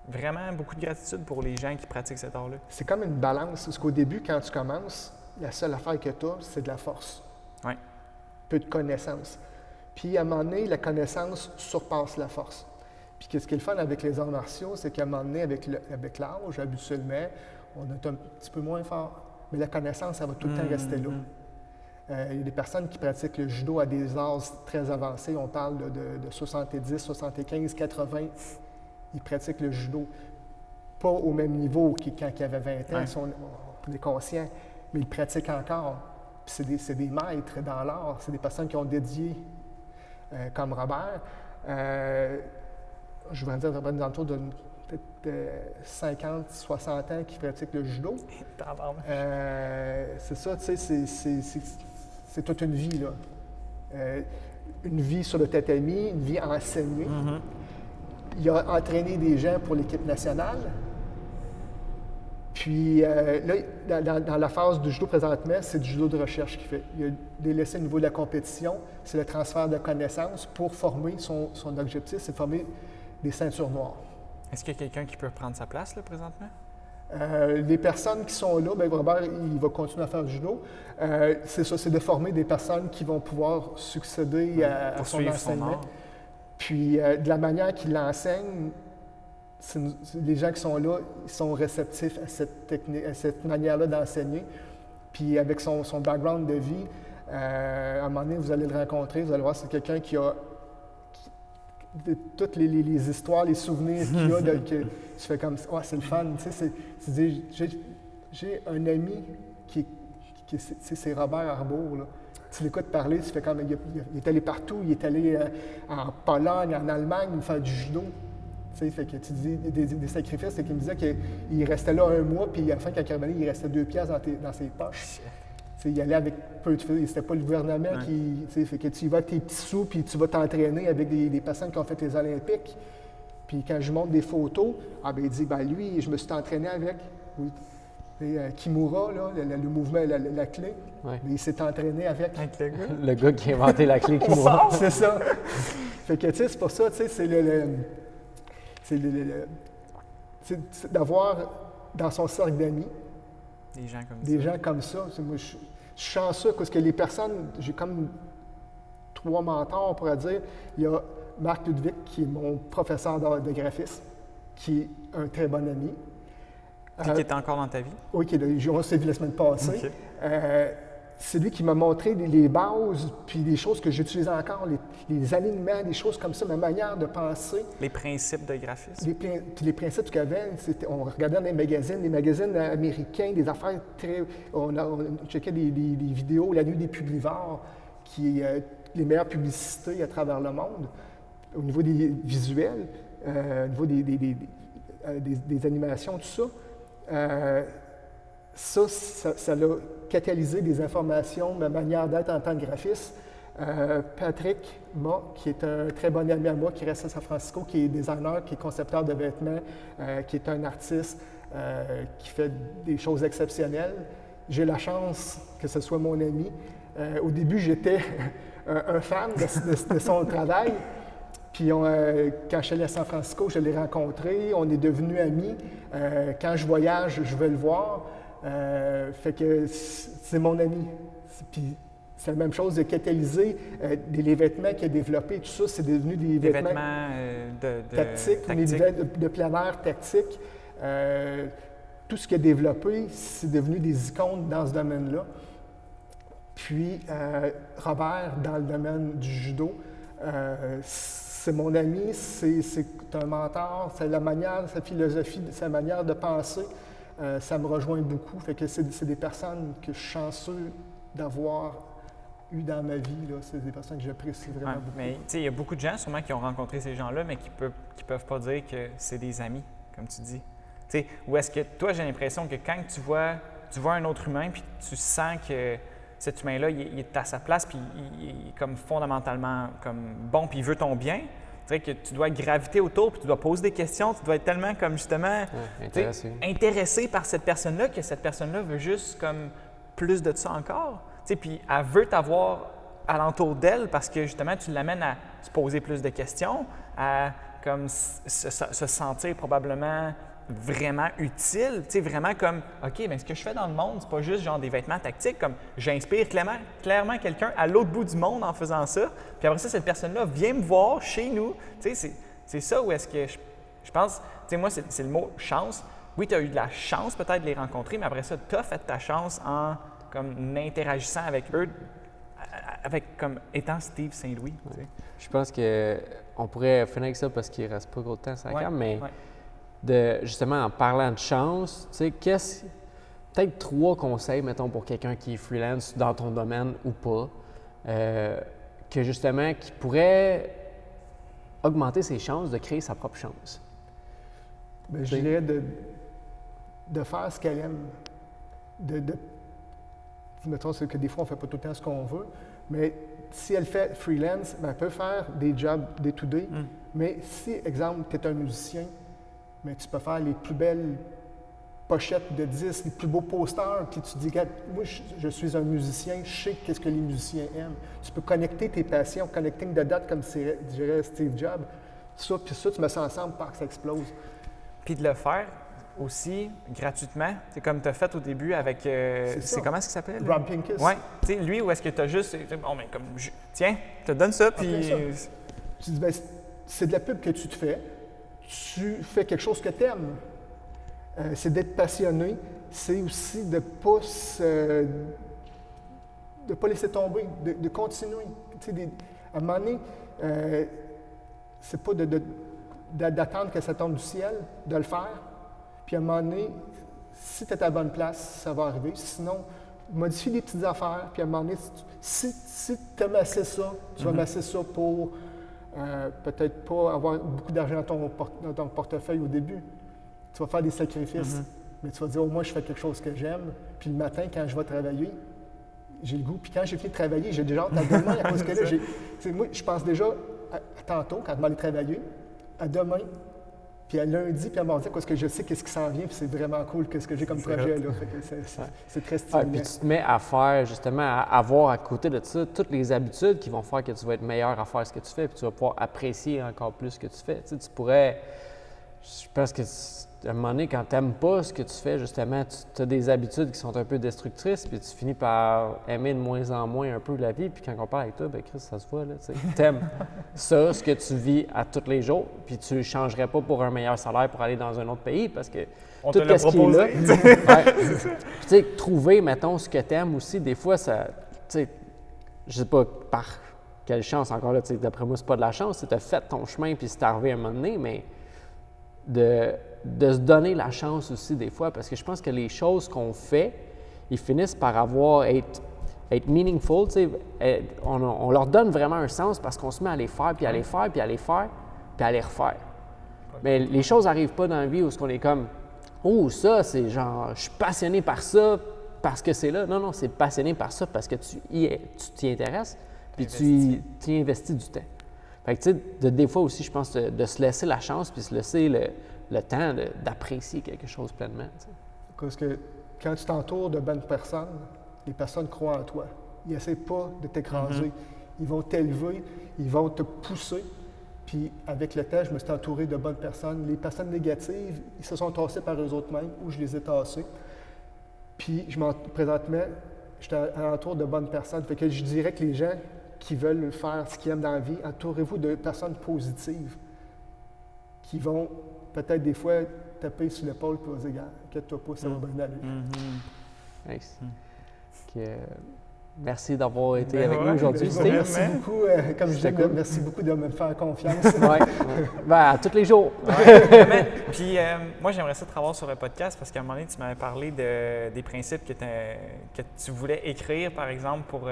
vraiment beaucoup de gratitude pour les gens qui pratiquent cet art-là. C'est comme une balance. Parce qu'au début, quand tu commences, la seule affaire que tu as, c'est de la force. Oui. Peu de connaissances. Puis à un moment donné, la connaissance surpasse la force. Puis ce qui est le fun avec les arts martiaux, c'est qu'à un moment donné, avec l'âge, habituellement, on est un petit peu moins fort. Mais la connaissance, ça va tout le temps rester là. Il y a des personnes qui pratiquent le judo à des âges très avancés. On parle de 70, 75, 80. Ils pratiquent le judo. Pas au même niveau quand ils avaient 20 ans, on est conscient, mais ils pratiquent encore. Puis c'est des maîtres dans l'art. C'est des personnes qui ont dédié, comme Robert. Je vais dire dans le tour de peut-être 50, 60 ans qui pratiquent le judo. C'est ça, tu sais, c'est toute une vie, là. Une vie sur le tatami, une vie enseignée. Il a entraîné des gens pour l'équipe nationale. Puis là, dans la phase du judo présentement, c'est du judo de recherche qu'il fait. Il a délaissé au niveau de la compétition, c'est le transfert de connaissances pour former son objectif, c'est former des ceintures noires. Est-ce qu'il y a quelqu'un qui peut reprendre sa place, là, présentement? Les personnes qui sont là, bien, Robert, il va continuer à faire du judo. C'est ça, c'est de former des personnes qui vont pouvoir succéder à son enseignement. Puis, de la manière qu'il l'enseigne, les gens qui sont là, ils sont réceptifs à cette technique, à cette manière-là d'enseigner. Puis, avec son background de vie, à un moment donné, vous allez le rencontrer, vous allez voir, c'est quelqu'un qui a toutes les histoires, les souvenirs qu'il a, que tu fais comme « Ah, c'est le fun! » Tu sais, j'ai un ami qui c'est Robert Arbour, là. Tu l'écoutes parler, tu fais comme « Il est allé partout, il est allé en Pologne, en Allemagne, faire du judo. » Tu sais, fait que tu dis des sacrifices, c'est qu'il me disait qu'il restait là 1 mois, puis à la fin, quand il revenait, il restait 2 piastres dans ses poches. Il allait avec peu de choses. C'était pas le gouvernement qui. Fait que tu y vas avec tes petits sous, puis tu vas t'entraîner avec des personnes qui ont fait les Olympiques. Puis quand je montre des photos, il dit lui, je me suis entraîné avec. Oui. Et, Kimura, là, le mouvement, la clé, Ouais. il s'est entraîné avec. Avec le gars. Le gars qui a inventé la clé qui mourra. C'est ça. Fait que, tu sais, c'est pour ça, tu sais, c'est c'est d'avoir dans son cercle d'amis Des gens comme des ça. gens comme ça. Moi, je suis chanceux parce que les personnes, j'ai comme 3 mentors, on pourrait dire. Il y a Marc Ludwig, qui est mon professeur de graphisme, qui est un très bon ami. Puis qui est encore dans ta vie. Oui, on s'est vu la semaine passée. OK. C'est lui qui m'a montré les bases, puis des choses que j'utilise encore, les alignements, des choses comme ça, ma manière de penser. Les principes de graphisme. Puis les principes qu'il y avait, on regardait dans les magazines américains, des affaires très... On checkait des vidéos, La Nuit des Publivores, qui est les meilleures publicités à travers le monde, au niveau des visuels, au niveau des animations, tout ça. Ça l'a catalysé des informations, ma manière d'être en tant que graphiste. Patrick Ma, qui est un très bon ami à moi, qui reste à San Francisco, qui est designer, qui est concepteur de vêtements, qui est un artiste, qui fait des choses exceptionnelles. J'ai la chance que ce soit mon ami. Au début, j'étais un fan de son travail. Puis quand je suis allé à San Francisco, je l'ai rencontré, on est devenus amis. Quand je voyage, je vais le voir. Fait que c'est mon ami. Puis c'est la même chose de catalyser les vêtements qu'il a développés. Tout ça, c'est devenu des vêtements tactiques, de plein air tactique. Tout ce qu'il a développé, c'est devenu des icônes dans ce domaine-là. Puis Robert, dans le domaine du judo, c'est mon ami, c'est un mentor, c'est la manière, sa philosophie, sa manière de penser, ça me rejoint beaucoup. Fait que c'est des personnes que je suis chanceux d'avoir eu dans ma vie. C'est des personnes que j'apprécie vraiment beaucoup. Mais il y a beaucoup de gens sûrement qui ont rencontré ces gens-là, mais qui peuvent pas dire que c'est des amis, comme tu dis. T'sais, ou est-ce que toi, j'ai l'impression que quand tu vois un autre humain, puis tu sens que cet humain-là, il est à sa place, puis il est comme fondamentalement comme bon, puis il veut ton bien. Tu sais que tu dois graviter autour, puis tu dois poser des questions, tu dois être tellement comme justement intéressé par cette personne-là que cette personne-là veut juste comme plus de ça encore. Tu sais, puis elle veut t'avoir alentour d'elle parce que justement tu l'amènes à se poser plus de questions, à comme se sentir probablement vraiment utile, tu sais, vraiment comme, OK, mais ce que je fais dans le monde, c'est pas juste genre des vêtements tactiques, comme j'inspire clairement quelqu'un à l'autre bout du monde en faisant ça, puis après ça, cette personne-là vient me voir chez nous, tu sais, c'est ça où est-ce que je pense, tu sais, moi, c'est le mot chance. Oui, tu as eu de la chance peut-être de les rencontrer, mais après ça, tu as fait ta chance en comme interagissant avec eux, avec comme étant Steve Saint-Louis. Tu sais. Je pense qu'on pourrait finir avec ça parce qu'il ne reste pas gros de temps sur la cam, mais justement, en parlant de chance, tu sais, peut-être 3 conseils, mettons, pour quelqu'un qui est freelance dans ton domaine ou pas, que justement, qui pourrait augmenter ses chances de créer sa propre chance. Bien, je dirais de faire ce qu'elle aime. Mettons, c'est que des fois, on ne fait pas tout le temps ce qu'on veut, mais si elle fait freelance, bien, elle peut faire des jobs day-to-day. Mais si, exemple, tu es un musicien, mais tu peux faire les plus belles pochettes de disques, les plus beaux posters, puis tu dis, moi, je suis un musicien, je sais qu'est-ce que les musiciens aiment. Tu peux connecter tes passions, connecting the dots, comme dirait Steve Jobs. Ça, puis ça, tu mets ça ensemble, que ça explose. Puis de le faire aussi gratuitement, c'est comme tu as fait au début avec. C'est comment ça s'appelle? Rob Pincus. Oui. Tu sais, lui, où est-ce que tu as juste. Bon, mais comme. Tiens, je te donne ça, puis. Tu dis, bien, c'est de la pub que tu te fais. Tu fais quelque chose que tu aimes. C'est d'être passionné. C'est aussi de ne pas laisser tomber, de continuer. Tu sais, à un moment donné, c'est pas d'attendre que ça tombe du ciel, de le faire. Puis à un moment donné, si tu es à la bonne place, ça va arriver. Sinon, modifie des petites affaires. Puis à un moment donné, si tu as massé ça, tu vas masser ça pour peut-être pas avoir beaucoup d'argent dans ton portefeuille au début. Tu vas faire des sacrifices. Mais tu vas dire, au moins, je fais quelque chose que j'aime. Puis le matin, quand je vais travailler, j'ai le goût. Puis quand j'ai fini de travailler, j'ai déjà hâte à demain à cause que là, moi, je pense déjà à tantôt, quand je vais aller travailler, à demain. Puis à lundi, puis à mardi, parce que je sais qu'est-ce qui s'en vient, puis c'est vraiment cool qu'est-ce que j'ai comme projet là. Fait que c'est très stimulant. Puis tu te mets à faire, justement, à avoir à côté de ça toutes les habitudes qui vont faire que tu vas être meilleur à faire ce que tu fais, puis tu vas pouvoir apprécier encore plus ce que tu fais. Tu sais, tu pourrais, je pense que à un moment donné, quand tu n'aimes pas ce que tu fais, justement, tu as des habitudes qui sont un peu destructrices, puis tu finis par aimer de moins en moins un peu la vie. Puis quand on parle avec toi, ben Chris, ça se voit, là, tu aimes ça, ce que tu vis à tous les jours, puis tu ne changerais pas pour un meilleur salaire pour aller dans un autre pays, parce que on tout te l'a ce qui est là, proposé. tu sais, trouver, mettons, ce que tu aimes aussi, des fois, ça, tu sais, je sais pas par quelle chance, encore là, tu sais, d'après moi, c'est pas de la chance, tu as fait ton chemin, puis c'est arrivé à un moment donné, mais de se donner la chance aussi des fois, parce que je pense que les choses qu'on fait, ils finissent par être meaningful, tu sais, on leur donne vraiment un sens parce qu'on se met à les faire, puis à les faire, puis à les faire, puis à les refaire. Mais les choses n'arrivent pas dans la vie où on est comme « Oh, ça, c'est genre, je suis passionné par ça parce que c'est là. » Non, non, c'est passionné par ça parce que tu t'y intéresses, puis tu y investis du temps. Fait que, tu sais, des fois aussi, je pense, de se laisser la chance puis se laisser le temps d'apprécier quelque chose pleinement. Tu sais. Parce que quand tu t'entoures de bonnes personnes, les personnes croient en toi. Ils n'essaient pas de t'écraser. Ils vont t'élever, ils vont te pousser. Puis avec le temps, je me suis entouré de bonnes personnes. Les personnes négatives, ils se sont tassés par eux autres mêmes ou je les ai tassés. Puis présentement, je suis à l'entour de bonnes personnes. Fait que je dirais que les gens qui veulent faire ce qu'ils aiment dans la vie, entourez-vous de personnes positives qui vont peut-être des fois taper sur l'épaule et vous dire « Inquiète-toi pas, ça va bien aller. Nice. Merci d'avoir été avec nous aujourd'hui, Steve. Merci beaucoup. Comme je disais, merci beaucoup de me faire confiance. À tous les jours. Puis moi, j'aimerais ça te revoir sur le podcast parce qu'à un moment donné, tu m'avais parlé des principes que tu voulais écrire, par exemple, pour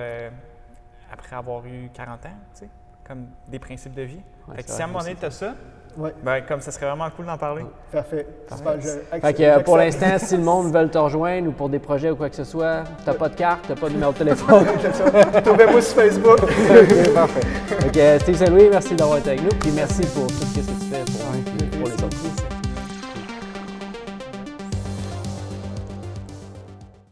après avoir eu 40 ans, tu sais, comme des principes de vie. Fait que si à un moment donné, tu as ça, ben, comme ça serait vraiment cool d'en parler. Parfait. Fait que pour l'instant, si le monde veut te rejoindre ou pour des projets ou quoi que ce soit, tu n'as pas de carte, tu n'as pas de numéro de téléphone. Trouvez-moi sur Facebook. Parfait. Fait que Steve Saint-Louis, merci d'avoir été avec nous. Puis merci pour tout ce que tu fais pour